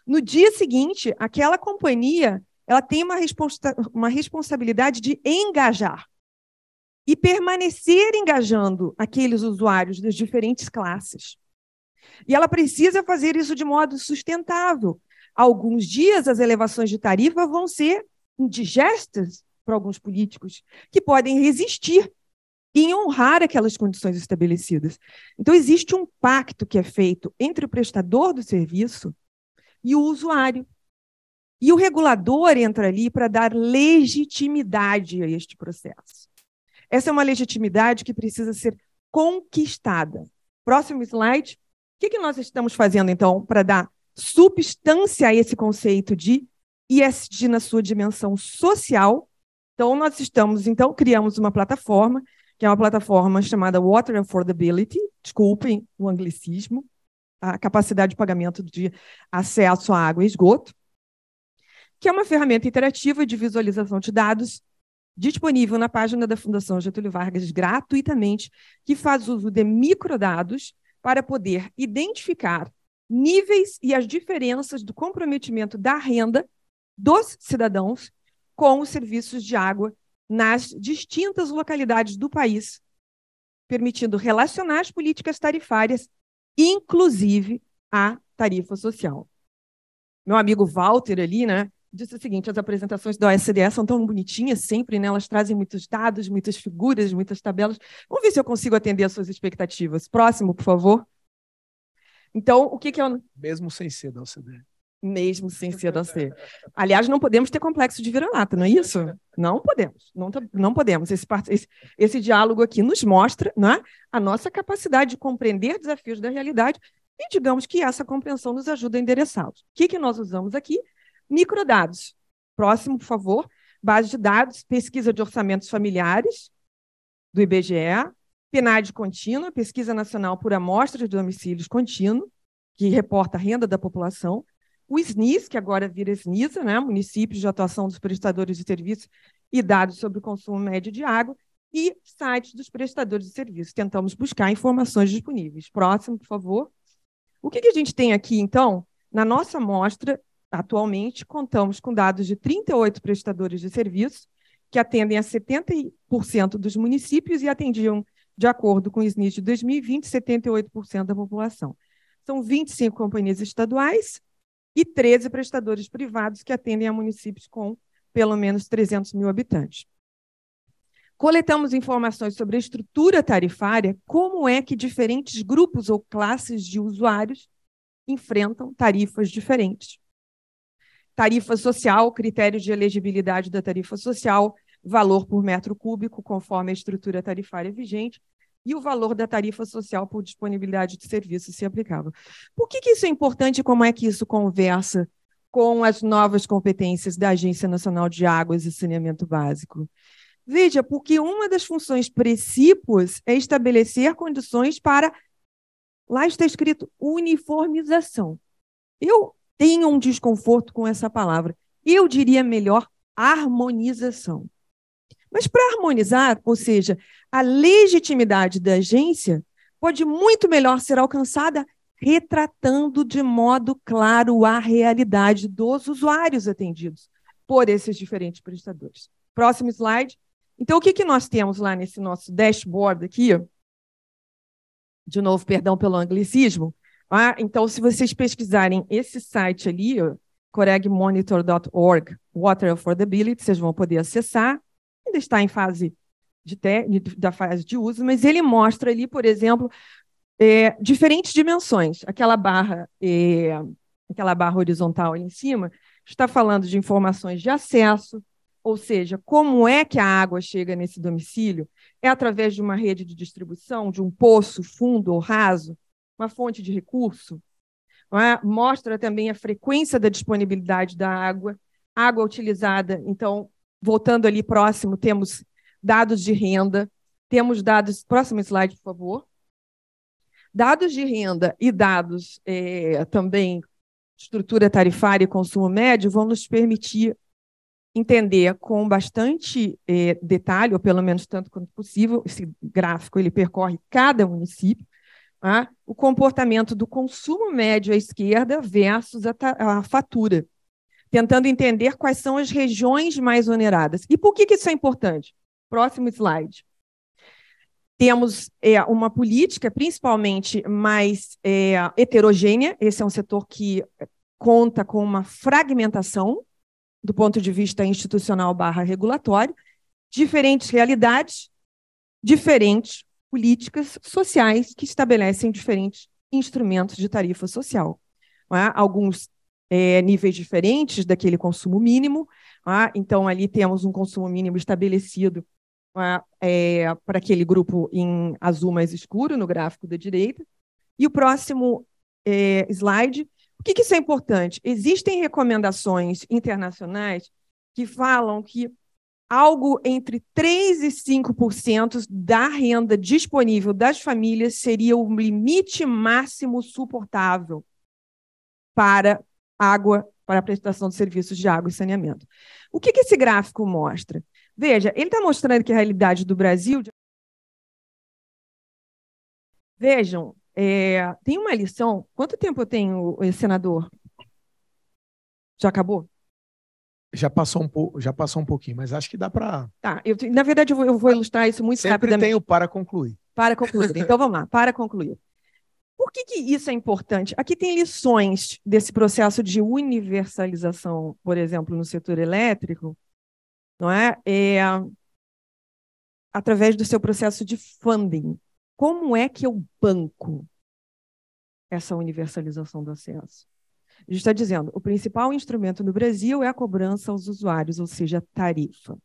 No dia seguinte, aquela companhia ela tem uma responsabilidade de engajar e permanecer engajando aqueles usuários das diferentes classes. E ela precisa fazer isso de modo sustentável. Alguns dias as elevações de tarifa vão ser indigestas para alguns políticos, que podem resistir em honrar aquelas condições estabelecidas. Então, existe um pacto que é feito entre o prestador do serviço e o usuário. E o regulador entra ali para dar legitimidade a este processo. Essa é uma legitimidade que precisa ser conquistada. Próximo slide. O que nós estamos fazendo, então, para dar substância a esse conceito de ESG na sua dimensão social? Então, criamos uma plataforma, que é uma plataforma chamada Water Affordability, desculpem o anglicismo, a capacidade de pagamento de acesso à água e esgoto, que é uma ferramenta interativa de visualização de dados disponível na página da Fundação Getúlio Vargas gratuitamente, que faz uso de microdados para poder identificar níveis e as diferenças do comprometimento da renda dos cidadãos com os serviços de água nas distintas localidades do país, permitindo relacionar as políticas tarifárias, inclusive a tarifa social. Meu amigo Walter ali, né, disse o seguinte: as apresentações da OSDE são tão bonitinhas sempre, né? Elas trazem muitos dados, muitas figuras, muitas tabelas. Vamos ver se eu consigo atender às suas expectativas. Próximo, por favor. Então, o que é o... Mesmo sem ser da OCDE. Mesmo sem ser da OCDE. Aliás, não podemos ter complexo de vira-lata, não é isso? Não podemos. Não podemos. Esse diálogo aqui nos mostra, né, a nossa capacidade de compreender desafios da realidade e, digamos que essa compreensão nos ajuda a endereçá-los. O que nós usamos aqui? Microdados. Próximo, por favor. Base de dados, pesquisa de orçamentos familiares, do IBGE, PNAD contínua, pesquisa nacional por amostras de domicílios contínuo, que reporta a renda da população, o SNIS, que agora vira SNISA, né? Municípios de atuação dos prestadores de serviços e dados sobre o consumo médio de água, e sites dos prestadores de serviços. Tentamos buscar informações disponíveis. Próximo, por favor. O que a gente tem aqui, então? Na nossa amostra, atualmente, contamos com dados de 38 prestadores de serviços, que atendem a 70% dos municípios e atendiam, de acordo com o SNIS de 2020, 78% da população. São 25 companhias estaduais e 13 prestadores privados que atendem a municípios com pelo menos 300 mil habitantes. Coletamos informações sobre a estrutura tarifária, como é que diferentes grupos ou classes de usuários enfrentam tarifas diferentes. tarifa social, critério de elegibilidade da tarifa social, valor por metro cúbico, conforme a estrutura tarifária vigente, e o valor da tarifa social por disponibilidade de serviços, se aplicável. Por que isso é importante e como é que isso conversa com as novas competências da Agência Nacional de Águas e Saneamento Básico? Veja, porque uma das funções precípuas é estabelecer condições para, lá está escrito, uniformização. Eu tenho um desconforto com essa palavra. Eu diria melhor harmonização. Mas para harmonizar, ou seja, a legitimidade da agência pode muito melhor ser alcançada retratando de modo claro a realidade dos usuários atendidos por esses diferentes prestadores. Próximo slide. Então, o que nós temos lá nesse nosso dashboard aqui? De novo, perdão pelo anglicismo. Então, se vocês pesquisarem esse site ali, coregmonitor.org, Water Affordability, vocês vão poder acessar. Ainda está em fase da fase de uso, mas ele mostra ali, por exemplo, diferentes dimensões. Aquela barra horizontal ali em cima está falando de informações de acesso, ou seja, como é que a água chega nesse domicílio? É através de uma rede de distribuição, de um poço fundo ou raso, uma fonte de recurso? Mostra também a frequência da disponibilidade da água utilizada. Então, voltando ali próximo, temos dados de renda, temos dados... Próximo slide, por favor. Dados de renda e dados também de estrutura tarifária e consumo médio vão nos permitir entender com bastante detalhe, ou pelo menos tanto quanto possível, esse gráfico ele percorre cada município, o comportamento do consumo médio à esquerda versus a fatura, tentando entender quais são as regiões mais oneradas. E por que isso é importante? Próximo slide. Temos uma política, principalmente mais heterogênea. Esse é um setor que conta com uma fragmentação do ponto de vista institucional / regulatório, diferentes realidades, diferentes políticas sociais que estabelecem diferentes instrumentos de tarifa social. Alguns níveis diferentes daquele consumo mínimo. Então, ali temos um consumo mínimo estabelecido para aquele grupo em azul mais escuro, no gráfico da direita. E o próximo slide. Por que isso é importante? Existem recomendações internacionais que falam que algo entre 3% e 5% da renda disponível das famílias seria o limite máximo suportável para a prestação de serviços de água e saneamento. O que esse gráfico mostra? Veja, ele está mostrando que a realidade do Brasil... Vejam, tem uma lição... Quanto tempo eu tenho, senador? Já acabou? Já passou um pouquinho, mas acho que dá para... Tá, na verdade, eu vou ilustrar isso muito rapidamente. Sempre tenho para concluir. Para concluir. Então, vamos lá, para concluir. Por que isso é importante? Aqui tem lições desse processo de universalização, por exemplo, no setor elétrico, não é? Através do seu processo de funding. Como é que eu banco essa universalização do acesso? A gente está dizendo, o principal instrumento no Brasil é a cobrança aos usuários, ou seja, a tarifa.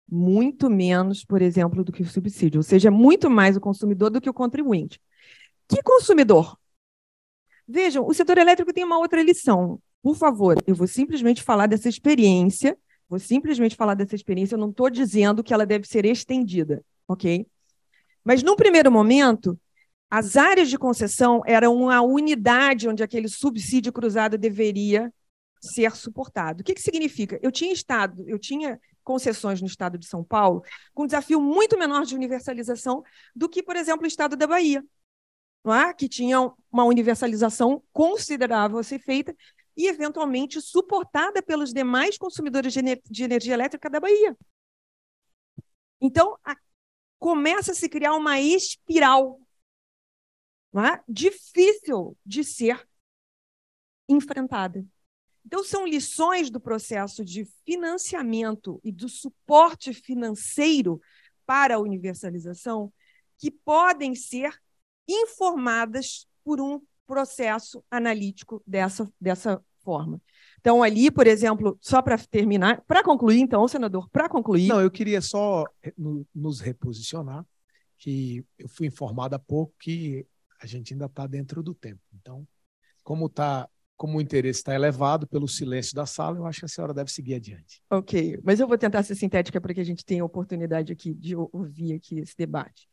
Muito menos, por exemplo, do que o subsídio, ou seja, muito mais o consumidor do que o contribuinte. Que consumidor? Vejam, o setor elétrico tem uma outra lição. Por favor, eu vou simplesmente falar dessa experiência, eu não estou dizendo que ela deve ser estendida, ok? Mas, num primeiro momento, as áreas de concessão eram a unidade onde aquele subsídio cruzado deveria ser suportado. O que significa? Eu tinha concessões no estado de São Paulo com um desafio muito menor de universalização do que, por exemplo, o estado da Bahia, não é? Que tinha uma universalização considerável a ser feita e, eventualmente, suportada pelos demais consumidores de energia elétrica da Bahia. Então, começa a se criar uma espiral, não é? Difícil de ser enfrentada. Então, são lições do processo de financiamento e do suporte financeiro para a universalização que podem ser informadas por um processo analítico dessa forma. Então, ali, por exemplo, só para terminar, para concluir, então, senador, para concluir... Não, eu queria só nos reposicionar, que eu fui informado há pouco que a gente ainda está dentro do tempo. Então, como o interesse está elevado pelo silêncio da sala, eu acho que a senhora deve seguir adiante. Ok, mas eu vou tentar ser sintética para que a gente tenha a oportunidade aqui de ouvir aqui esse debate.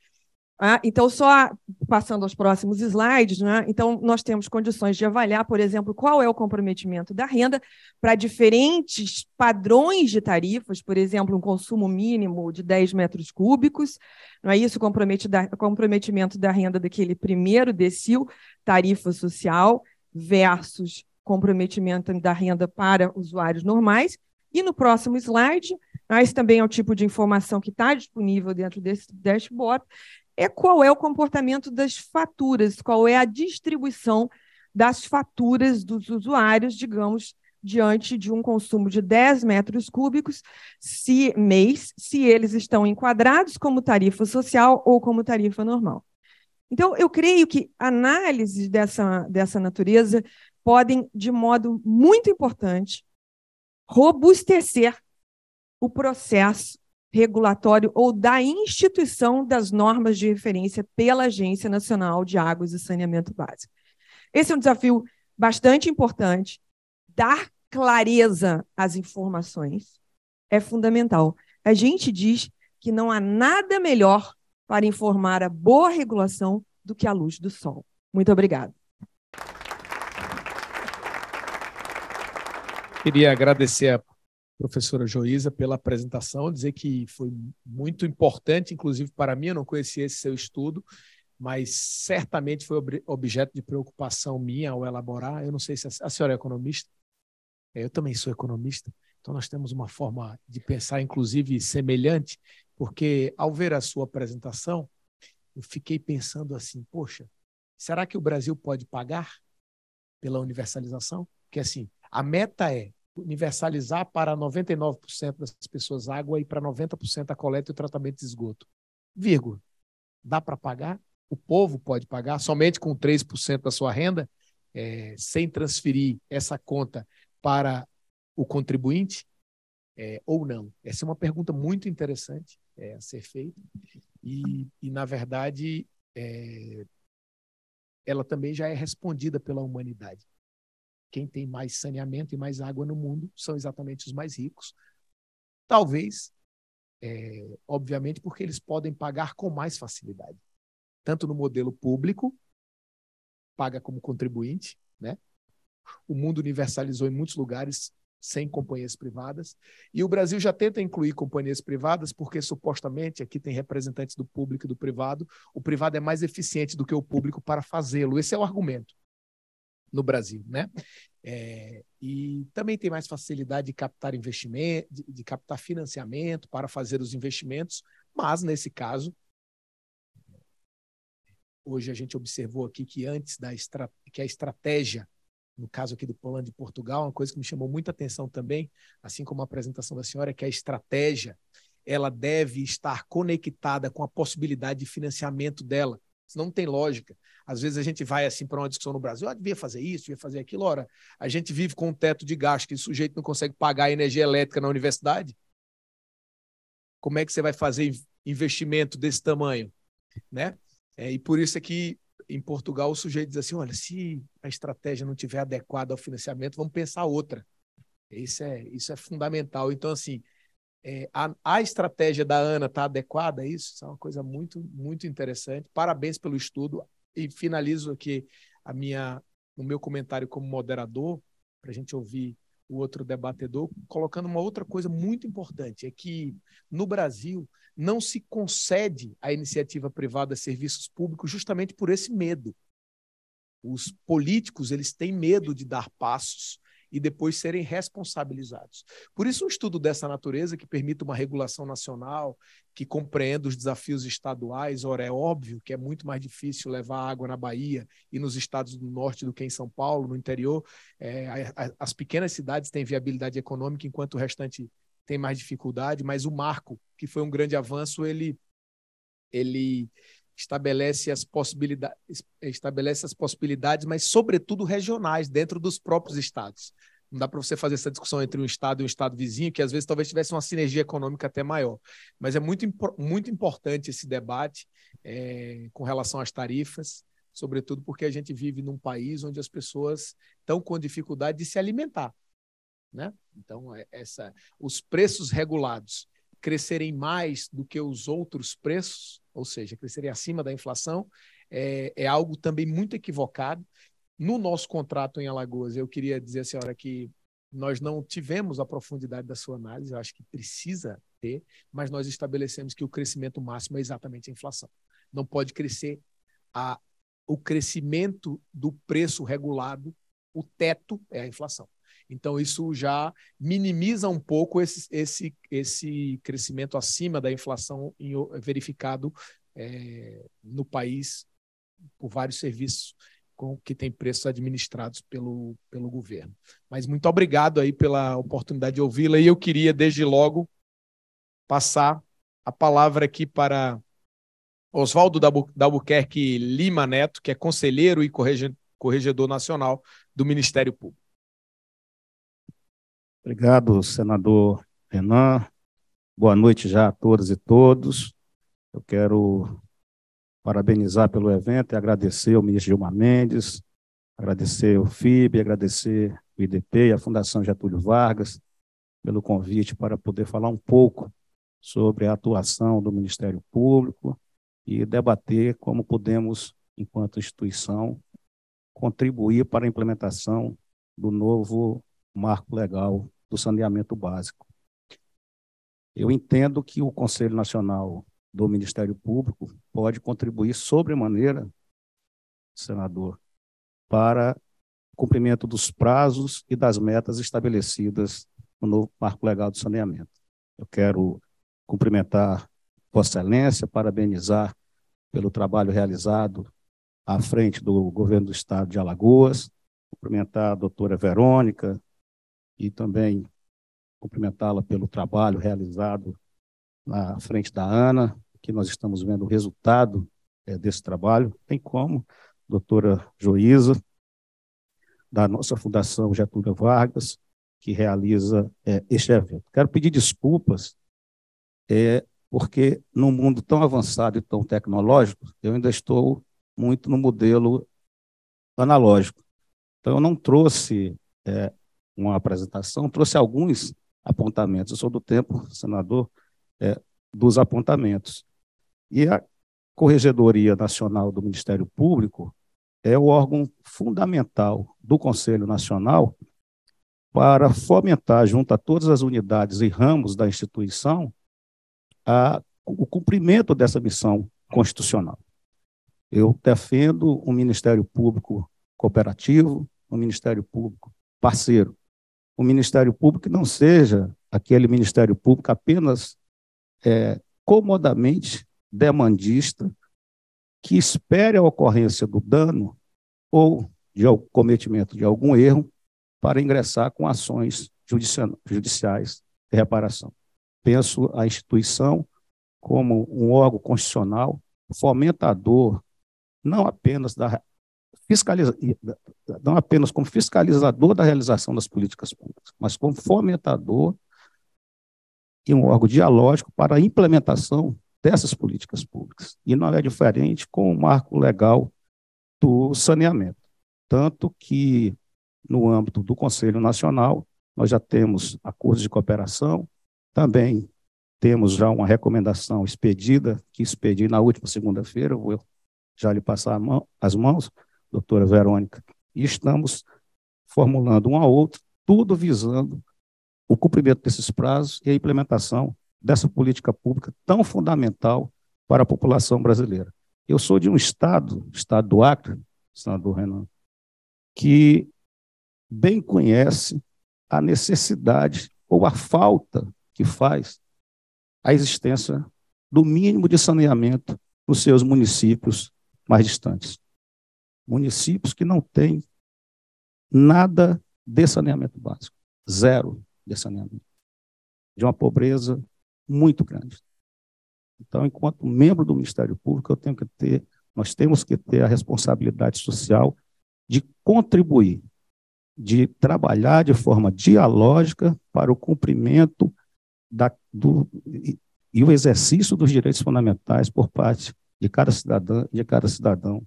Então, só passando aos próximos slides, né? Então, nós temos condições de avaliar, por exemplo, qual é o comprometimento da renda para diferentes padrões de tarifas, por exemplo, um consumo mínimo de 10 metros cúbicos, não é isso? O comprometimento da renda daquele primeiro decil, tarifa social, versus comprometimento da renda para usuários normais. E no próximo slide, esse também é o tipo de informação que está disponível dentro desse dashboard, qual é o comportamento das faturas, qual é a distribuição das faturas dos usuários, digamos, diante de um consumo de 10 metros cúbicos mês, se eles estão enquadrados como tarifa social ou como tarifa normal. Então, eu creio que análises dessa natureza podem, de modo muito importante, robustecer o processo regulatório ou da instituição das normas de referência pela Agência Nacional de Águas e Saneamento Básico. Esse é um desafio bastante importante. Dar clareza às informações é fundamental. A gente diz que não há nada melhor para informar a boa regulação do que a luz do sol. Muito obrigada. Queria agradecer a professora Joísa pela apresentação, dizer que foi muito importante, inclusive para mim, eu não conhecia esse seu estudo, mas certamente foi objeto de preocupação minha ao elaborar. Eu não sei se a senhora é economista, eu também sou economista, então nós temos uma forma de pensar, inclusive, semelhante, porque ao ver a sua apresentação, eu fiquei pensando assim, poxa, será que o Brasil pode pagar pela universalização? Porque assim, a meta é universalizar para 99% das pessoas água e para 90% a coleta e o tratamento de esgoto. Vírgula. Dá para pagar? O povo pode pagar somente com 3% da sua renda, sem transferir essa conta para o contribuinte, ou não? Essa é uma pergunta muito interessante a ser feita e na verdade, ela também já é respondida pela humanidade. Quem tem mais saneamento e mais água no mundo são exatamente os mais ricos. Talvez, obviamente, porque eles podem pagar com mais facilidade. Tanto no modelo público, paga como contribuinte, né? O mundo universalizou em muitos lugares sem companhias privadas. E o Brasil já tenta incluir companhias privadas porque, supostamente, aqui tem representantes do público e do privado, o privado é mais eficiente do que o público para fazê-lo. Esse é o argumento no Brasil, né? E também tem mais facilidade de captar investimento, de captar financiamento para fazer os investimentos, mas nesse caso, hoje a gente observou aqui que antes que a estratégia, no caso aqui do Plano de Portugal, uma coisa que me chamou muita atenção também, assim como a apresentação da senhora, é que a estratégia ela deve estar conectada com a possibilidade de financiamento dela. Senão não tem lógica. Às vezes a gente vai assim para uma discussão no Brasil, devia fazer isso, devia fazer aquilo. Ora, a gente vive com um teto de gasto que o sujeito não consegue pagar a energia elétrica na universidade. Como é que você vai fazer investimento desse tamanho? Né? E por isso é que em Portugal o sujeito diz assim, olha, se a estratégia não estiver adequada ao financiamento, vamos pensar outra. Isso é fundamental. Então, assim, a estratégia da Ana está adequada a isso? Isso é uma coisa muito, muito interessante. Parabéns pelo estudo. E finalizo aqui o meu comentário como moderador, para a gente ouvir o outro debatedor, colocando uma outra coisa muito importante, é que no Brasil não se concede à iniciativa privada serviços públicos justamente por esse medo. Os políticos eles têm medo de dar passos e depois serem responsabilizados. Por isso, um estudo dessa natureza, que permita uma regulação nacional, que compreenda os desafios estaduais, ora, é óbvio que é muito mais difícil levar água na Bahia e nos estados do norte do que em São Paulo, no interior. As pequenas cidades têm viabilidade econômica, enquanto o restante tem mais dificuldade, mas o marco, que foi um grande avanço, ele estabelece as possibilidades, mas, sobretudo, regionais, dentro dos próprios estados. Não dá para você fazer essa discussão entre um Estado e um Estado vizinho, que às vezes talvez tivesse uma sinergia econômica até maior. Mas é muito importante esse debate com relação às tarifas, sobretudo porque a gente vive num país onde as pessoas estão com dificuldade de se alimentar, né? Então, os preços regulados crescerem mais do que os outros preços, ou seja, crescerem acima da inflação, é algo também muito equivocado. No nosso contrato em Alagoas, eu queria dizer à senhora que nós não tivemos a profundidade da sua análise, eu acho que precisa ter, mas nós estabelecemos que o crescimento máximo é exatamente a inflação. Não pode crescer o crescimento do preço regulado, o teto é a inflação. Então, isso já minimiza um pouco esse crescimento acima da inflação verificado no país por vários serviços que têm preços administrados pelo governo. Mas muito obrigado aí pela oportunidade de ouvi-la, e eu queria, desde logo, passar a palavra aqui para Oswaldo Dalbuquerque Lima Neto, que é conselheiro e corregedor nacional do Ministério Público. Obrigado, senador Renan. Boa noite já a todas e todos. Eu quero parabenizar pelo evento e agradecer ao ministro Gilmar Mendes, agradecer ao FIB, agradecer o IDP e a Fundação Getúlio Vargas pelo convite para poder falar um pouco sobre a atuação do Ministério Público e debater como podemos, enquanto instituição, contribuir para a implementação do novo marco legal do saneamento básico. Eu entendo que o Conselho Nacional do Ministério Público pode contribuir sobremaneira, senador, para o cumprimento dos prazos e das metas estabelecidas no novo marco legal do saneamento. Eu quero cumprimentar Vossa Excelência, parabenizar pelo trabalho realizado à frente do governo do Estado de Alagoas, cumprimentar a doutora Verônica e também cumprimentá-la pelo trabalho realizado na frente da ANA, que nós estamos vendo o resultado desse trabalho, bem como a doutora Joísa, da nossa Fundação Getúlio Vargas, que realiza este evento. Quero pedir desculpas, porque num mundo tão avançado e tão tecnológico, eu ainda estou muito no modelo analógico. Então, eu não trouxe uma apresentação, trouxe alguns apontamentos. Eu sou do tempo, senador, dos apontamentos. E a Corregedoria Nacional do Ministério Público é o órgão fundamental do Conselho Nacional para fomentar, junto a todas as unidades e ramos da instituição, o cumprimento dessa missão constitucional. Eu defendo um Ministério Público cooperativo, um Ministério Público parceiro, um Ministério Público que não seja aquele Ministério Público apenas comodamente demandista, que espere a ocorrência do dano ou de cometimento de algum erro para ingressar com ações judiciais de reparação. Penso a instituição como um órgão constitucional fomentador, não apenas como fiscalizador da realização das políticas públicas, mas como fomentador e um órgão dialógico para a implementação dessas políticas públicas. E não é diferente com o marco legal do saneamento. Tanto que, no âmbito do Conselho Nacional, nós já temos acordos de cooperação, também temos já uma recomendação expedida, que expedi na última segunda-feira, eu vou já lhe passar as mãos, doutora Verônica, e estamos formulando um a outro, tudo visando o cumprimento desses prazos e a implementação dessa política pública tão fundamental para a população brasileira. Eu sou de um estado do Acre, senador Renan, que bem conhece a necessidade ou a falta que faz a existência do mínimo de saneamento nos seus municípios mais distantes. Municípios que não têm nada de saneamento básico, zero de saneamento, de uma pobreza muito grande. Então, enquanto membro do Ministério Público, nós temos que ter a responsabilidade social de contribuir de trabalhar de forma dialógica para o cumprimento e o exercício dos direitos fundamentais por parte de cada cidadã e de cada cidadão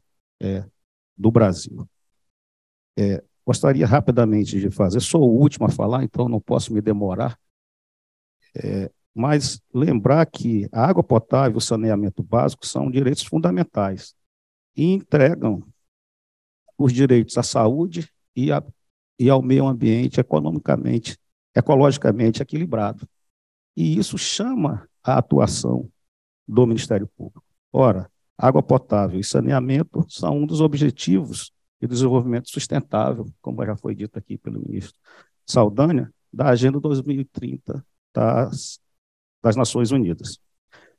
do Brasil. Gostaria rapidamente de fazer, sou o último a falar, então não posso me demorar, mas lembrar que a água potável e o saneamento básico são direitos fundamentais e entregam os direitos à saúde e ao meio ambiente ecologicamente equilibrado. E isso chama a atuação do Ministério Público. Ora, água potável e saneamento são um dos objetivos de desenvolvimento sustentável, como já foi dito aqui pelo ministro Saldanha, da Agenda 2030 das Nações Unidas.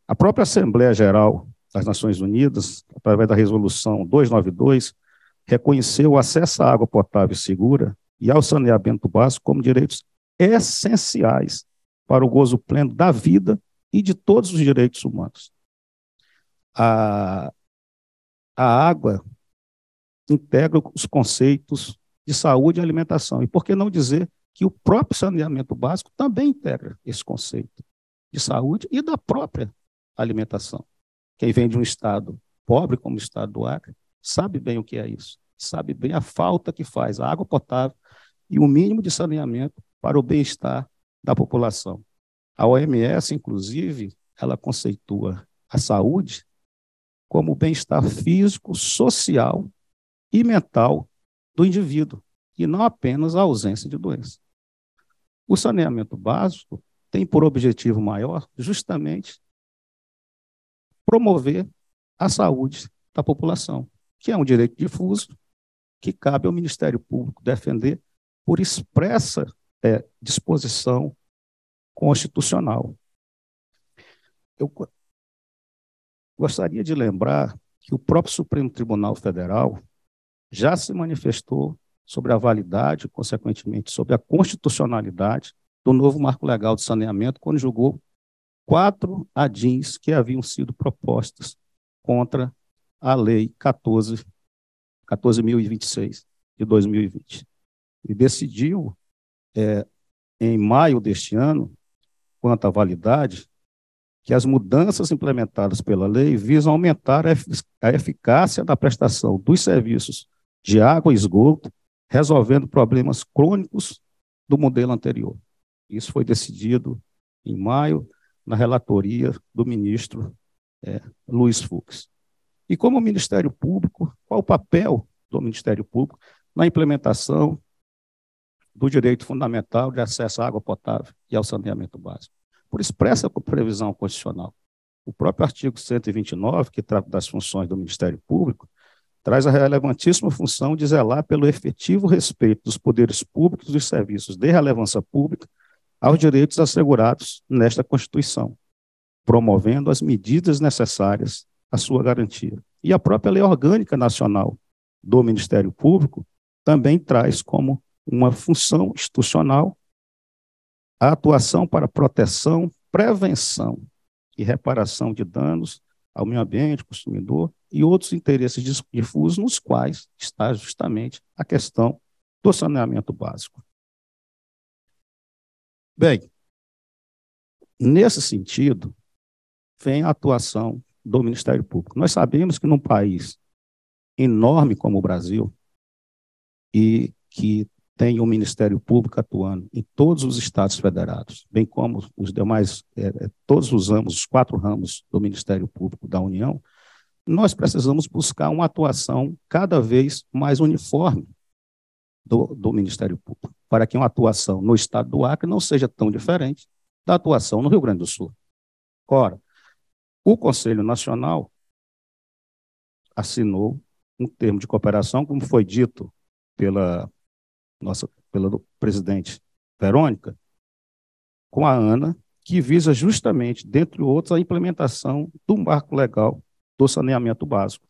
A própria Assembleia Geral das Nações Unidas, através da Resolução 292, reconheceu o acesso à água potável segura e ao saneamento básico como direitos essenciais para o gozo pleno da vida e de todos os direitos humanos. A água integra os conceitos de saúde e alimentação. E por que não dizer que o próprio saneamento básico também integra esse conceito de saúde e da própria alimentação. Quem vem de um estado pobre, como o estado do Acre, sabe bem o que é isso. Sabe bem a falta que faz a água potável e o mínimo de saneamento para o bem-estar da população. A OMS, inclusive, ela conceitua a saúde como o bem-estar físico, social e mental do indivíduo, e não apenas a ausência de doença. O saneamento básico tem por objetivo maior justamente promover a saúde da população, que é um direito difuso que cabe ao Ministério Público defender por expressa disposição constitucional. Eu gostaria de lembrar que o próprio Supremo Tribunal Federal já se manifestou sobre a validade, consequentemente, sobre a constitucionalidade do novo marco legal de saneamento, quando julgou 4 ADIs que haviam sido propostas contra a Lei 14.026 de 2020. E decidiu, em maio deste ano, quanto à validade, que as mudanças implementadas pela lei visam aumentar a eficácia da prestação dos serviços de água e esgoto, resolvendo problemas crônicos do modelo anterior. Isso foi decidido em maio, na relatoria do ministro Luiz Fux. E como o Ministério Público, qual o papel do Ministério Público na implementação do direito fundamental de acesso à água potável e ao saneamento básico? Por expressa previsão constitucional. O próprio artigo 129, que trata das funções do Ministério Público, traz a relevantíssima função de zelar pelo efetivo respeito dos poderes públicos e dos serviços de relevância pública aos direitos assegurados nesta Constituição, promovendo as medidas necessárias à sua garantia. E a própria Lei Orgânica Nacional do Ministério Público também traz como uma função institucional a atuação para proteção, prevenção e reparação de danos ao meio ambiente, consumidor e outros interesses difusos, nos quais está justamente a questão do saneamento básico. Bem, nesse sentido, vem a atuação do Ministério Público. Nós sabemos que num país enorme como o Brasil, e que tem um Ministério Público atuando em todos os estados federados, bem como os demais, todos os 4 ramos do Ministério Público da União, nós precisamos buscar uma atuação cada vez mais uniforme do Ministério Público, para que uma atuação no estado do Acre não seja tão diferente da atuação no Rio Grande do Sul. Ora, o Conselho Nacional assinou um termo de cooperação, como foi dito pela presidente Verônica, com a ANA, que visa justamente, dentre outros, a implementação do marco legal do saneamento básico.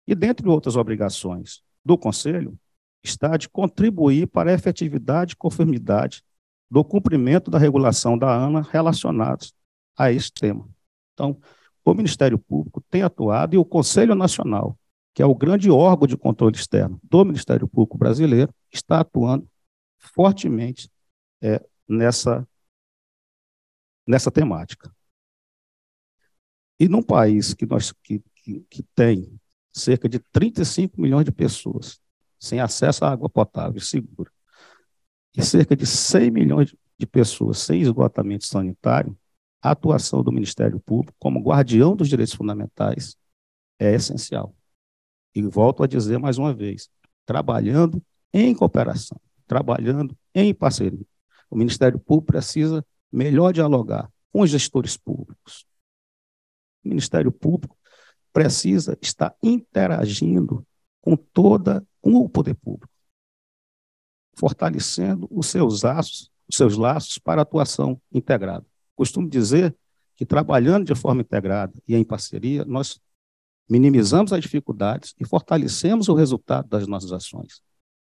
E, dentre outras obrigações do Conselho, está de contribuir para a efetividade e conformidade do cumprimento da regulação da ANA relacionados a esse tema. Então, o Ministério Público tem atuado e o Conselho Nacional, que é o grande órgão de controle externo do Ministério Público brasileiro, está atuando fortemente nessa temática. E num país que tem cerca de 35 milhões de pessoas sem acesso à água potável segura, e cerca de 100 milhões de pessoas sem esgotamento sanitário, a atuação do Ministério Público como guardião dos direitos fundamentais é essencial. E volto a dizer mais uma vez, trabalhando em cooperação, trabalhando em parceria. O Ministério Público precisa melhor dialogar com os gestores públicos. O Ministério Público precisa estar interagindo com o poder público, fortalecendo os seus laços para atuação integrada. Costumo dizer que, trabalhando de forma integrada e em parceria, nós minimizamos as dificuldades e fortalecemos o resultado das nossas ações.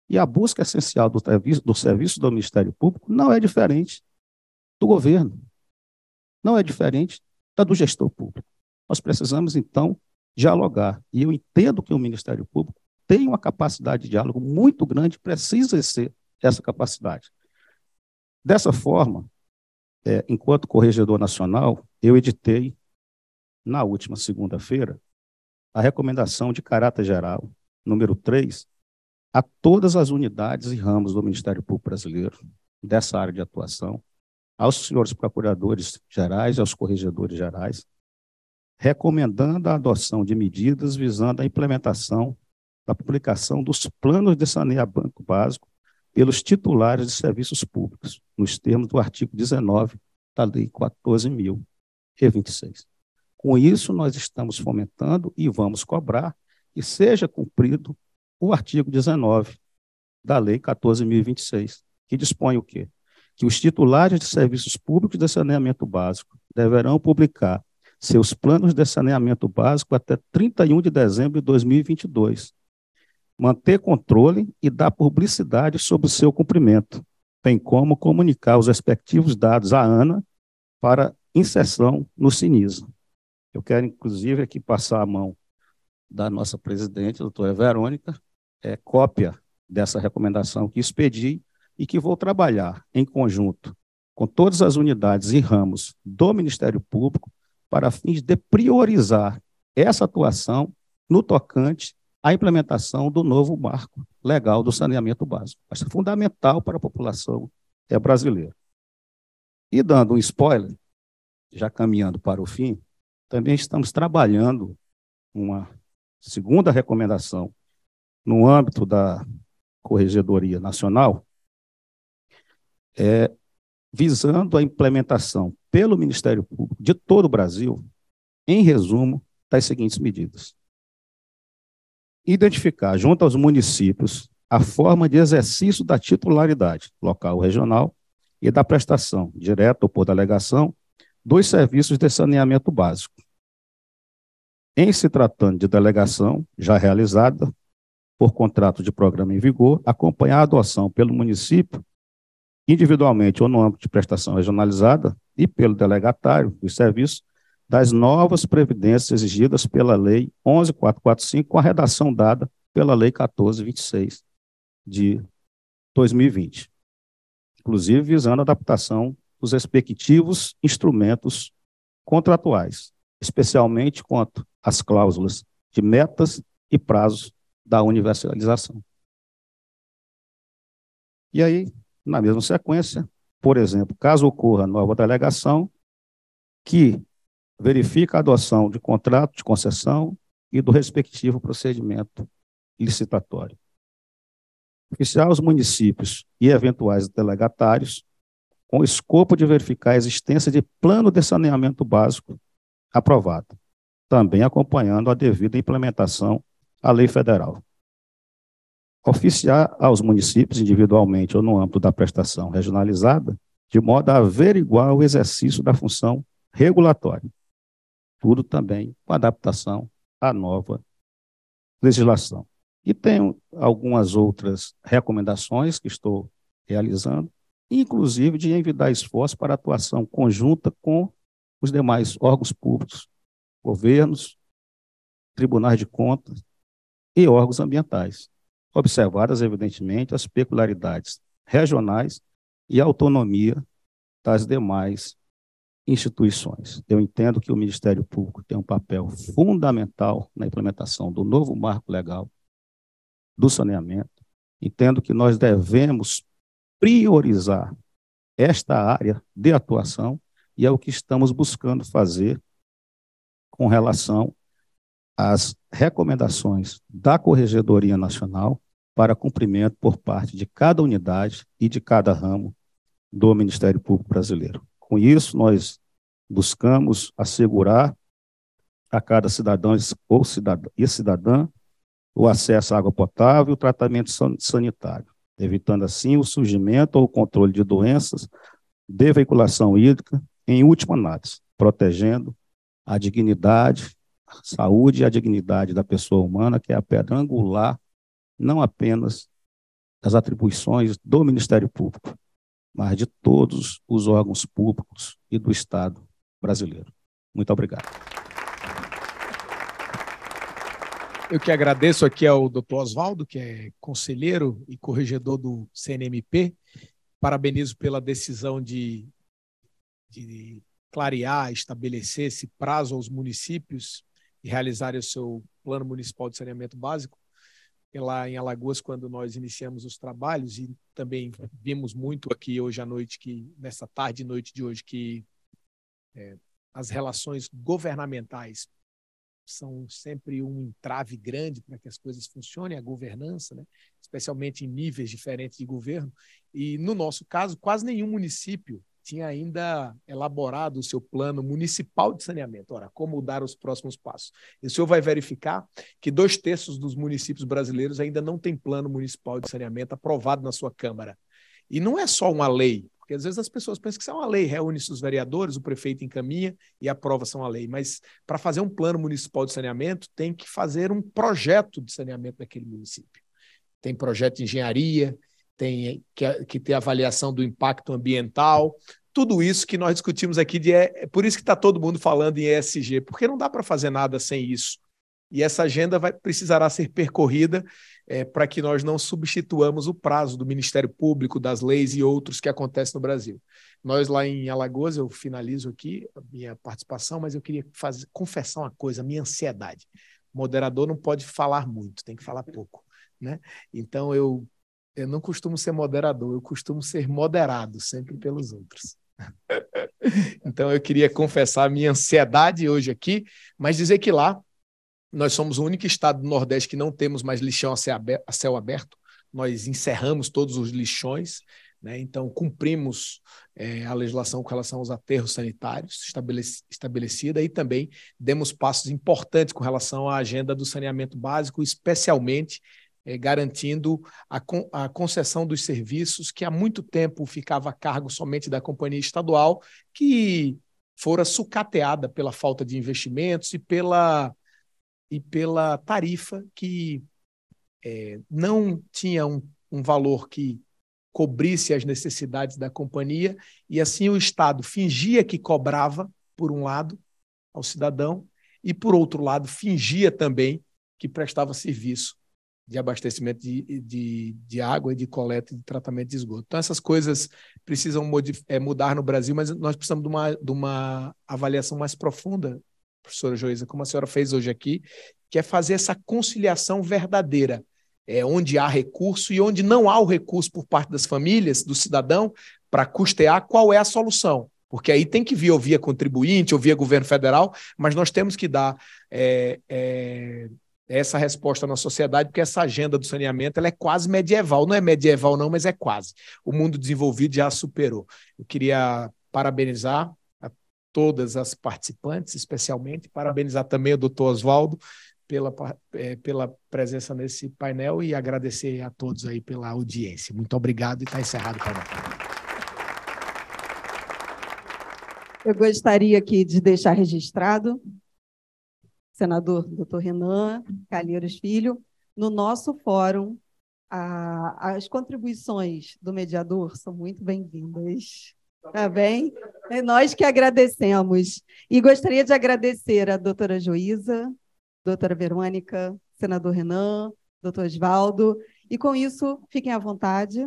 E a busca essencial do serviço do Ministério Público não é diferente do governo, não é diferente da do gestor público. Nós precisamos, então, dialogar. E eu entendo que o Ministério Público tem uma capacidade de diálogo muito grande, precisa exercer essa capacidade. Dessa forma, enquanto corregedor nacional, eu editei, na última segunda-feira, a recomendação de caráter geral, número 3, a todas as unidades e ramos do Ministério Público Brasileiro, dessa área de atuação, aos senhores procuradores gerais e aos corregedores gerais, recomendando a adoção de medidas visando a implementação da publicação dos planos de saneamento básico pelos titulares de serviços públicos, nos termos do artigo 19 da Lei 14.026. Com isso, nós estamos fomentando e vamos cobrar que seja cumprido o artigo 19 da Lei 14.026, que dispõe o quê? Que os titulares de serviços públicos de saneamento básico deverão publicar seus planos de saneamento básico até 31 de dezembro de 2022. Manter controle e dar publicidade sobre o seu cumprimento, bem como comunicar os respectivos dados à ANA para inserção no Sinisa. Eu quero, inclusive, aqui passar a mão da nossa presidente, a doutora Verônica, cópia dessa recomendação que expedi e que vou trabalhar em conjunto com todas as unidades e ramos do Ministério Público para fins de priorizar essa atuação no tocante à implementação do novo marco legal do saneamento básico. Isso é fundamental para a população brasileira. E dando um spoiler, já caminhando para o fim, também estamos trabalhando uma segunda recomendação no âmbito da Corregedoria Nacional, visando a implementação pelo Ministério Público de todo o Brasil, em resumo, das seguintes medidas. Identificar, junto aos municípios, a forma de exercício da titularidade local ou regional e da prestação, direta ou por delegação, dos serviços de saneamento básico. Em se tratando de delegação já realizada por contrato de programa em vigor, acompanhar a adoção pelo município, individualmente ou no âmbito de prestação regionalizada, e pelo delegatário dos serviços, das novas previdências exigidas pela Lei 11.445, com a redação dada pela Lei 14.026 de 2020, inclusive visando a adaptação dos respectivos instrumentos contratuais, especialmente quanto às cláusulas de metas e prazos da universalização. E aí, na mesma sequência, por exemplo, caso ocorra nova delegação, que verifica a adoção de contrato de concessão e do respectivo procedimento licitatório. Oficiar os municípios e eventuais delegatários com o escopo de verificar a existência de plano de saneamento básico aprovado, também acompanhando a devida implementação à lei federal. Oficiar aos municípios individualmente ou no âmbito da prestação regionalizada, de modo a averiguar o exercício da função regulatória. Tudo também com adaptação à nova legislação. E tenho algumas outras recomendações que estou realizando, inclusive de envidar esforço para atuação conjunta com os demais órgãos públicos, governos, tribunais de contas e órgãos ambientais, observadas, evidentemente, as peculiaridades regionais e autonomia das demais instituições. Eu entendo que o Ministério Público tem um papel fundamental na implementação do novo marco legal do saneamento. Entendo que nós devemos priorizar esta área de atuação e é o que estamos buscando fazer com relação às recomendações da Corregedoria Nacional para cumprimento por parte de cada unidade e de cada ramo do Ministério Público Brasileiro. Com isso, nós buscamos assegurar a cada cidadão e cidadã o acesso à água potável e o tratamento sanitário, evitando assim o surgimento ou o controle de doenças de veiculação hídrica, em última análise, protegendo a dignidade, a saúde e a dignidade da pessoa humana, que é a pedra angular, não apenas das atribuições do Ministério Público, mas de todos os órgãos públicos e do Estado brasileiro. Muito obrigado. Eu que agradeço aqui ao doutor Oswaldo, que é conselheiro e corregedor do CNMP. Parabenizo pela decisão de clarear, estabelecer esse prazo aos municípios e realizarem o seu plano municipal de saneamento básico. Lá em Alagoas, quando nós iniciamos os trabalhos, e também vimos muito aqui hoje à noite, nessa tarde e noite de hoje, que as relações governamentais são sempre um entrave grande para que as coisas funcionem, a governança, né? Especialmente em níveis diferentes de governo. E, no nosso caso, quase nenhum município tinha ainda elaborado o seu plano municipal de saneamento. Ora, como dar os próximos passos? E o senhor vai verificar que 2/3 dos municípios brasileiros ainda não têm plano municipal de saneamento aprovado na sua Câmara. E não é só uma lei, porque às vezes as pessoas pensam que isso é uma lei, reúne-se os vereadores, o prefeito encaminha e aprova-se uma lei. Mas para fazer um plano municipal de saneamento, tem que fazer um projeto de saneamento daquele município. Tem projeto de engenharia, tem que ter avaliação do impacto ambiental, tudo isso que nós discutimos aqui, por isso que está todo mundo falando em ESG, porque não dá para fazer nada sem isso. E essa agenda precisará ser percorrida para que nós não substituamos o prazo do Ministério Público, das leis e outros que acontecem no Brasil. Nós lá em Alagoas, eu finalizo aqui a minha participação, mas eu queria confessar uma coisa, a minha ansiedade. O moderador não pode falar muito, tem que falar pouco, né? Então, eu não costumo ser moderador, eu costumo ser moderado, sempre pelos outros. Então, eu queria confessar a minha ansiedade hoje aqui, mas dizer que lá nós somos o único estado do Nordeste que não temos mais lixão a céu aberto. Nós encerramos todos os lixões, né? Então, cumprimos a legislação com relação aos aterros sanitários estabelecida e também demos passos importantes com relação à agenda do saneamento básico, especialmente garantindo a concessão dos serviços que há muito tempo ficava a cargo somente da companhia estadual, que fora sucateada pela falta de investimentos e pela tarifa que não tinha um valor que cobrisse as necessidades da companhia, e assim o Estado fingia que cobrava, por um lado, ao cidadão, e, por outro lado, fingia também que prestava serviço de abastecimento de água e de coleta e de tratamento de esgoto. Então, essas coisas precisam mudar no Brasil, mas nós precisamos de uma avaliação mais profunda, professora Joísa, como a senhora fez hoje aqui, que é fazer essa conciliação verdadeira, onde há recurso e onde não há o recurso por parte das famílias, do cidadão, para custear, qual é a solução. Porque aí tem que vir ou via contribuinte, ou via governo federal, mas nós temos que dar essa resposta na sociedade, porque essa agenda do saneamento ela é quase medieval. Não é medieval não, mas é quase. O mundo desenvolvido já a superou. Eu queria parabenizar a todas as participantes, especialmente, parabenizar também o doutor Oswaldo pela presença nesse painel e agradecer a todos aí pela audiência. Muito obrigado e está encerrado o painel. Eu gostaria aqui de deixar registrado, senador Dr. Renan Calheiros Filho, no nosso fórum, as contribuições do mediador são muito bem-vindas. Tá bem? É nós que agradecemos. E gostaria de agradecer a doutora Joísa, doutora Verônica, senador Renan, doutor Oswaldo, e com isso, fiquem à vontade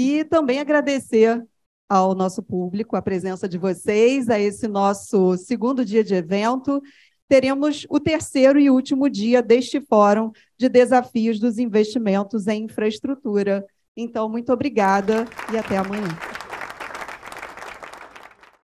E também agradecer ao nosso público a presença de vocês, a esse nosso segundo dia de evento. Teremos o terceiro e último dia deste Fórum de Desafios dos Investimentos em Infraestrutura. Então, muito obrigada e até amanhã.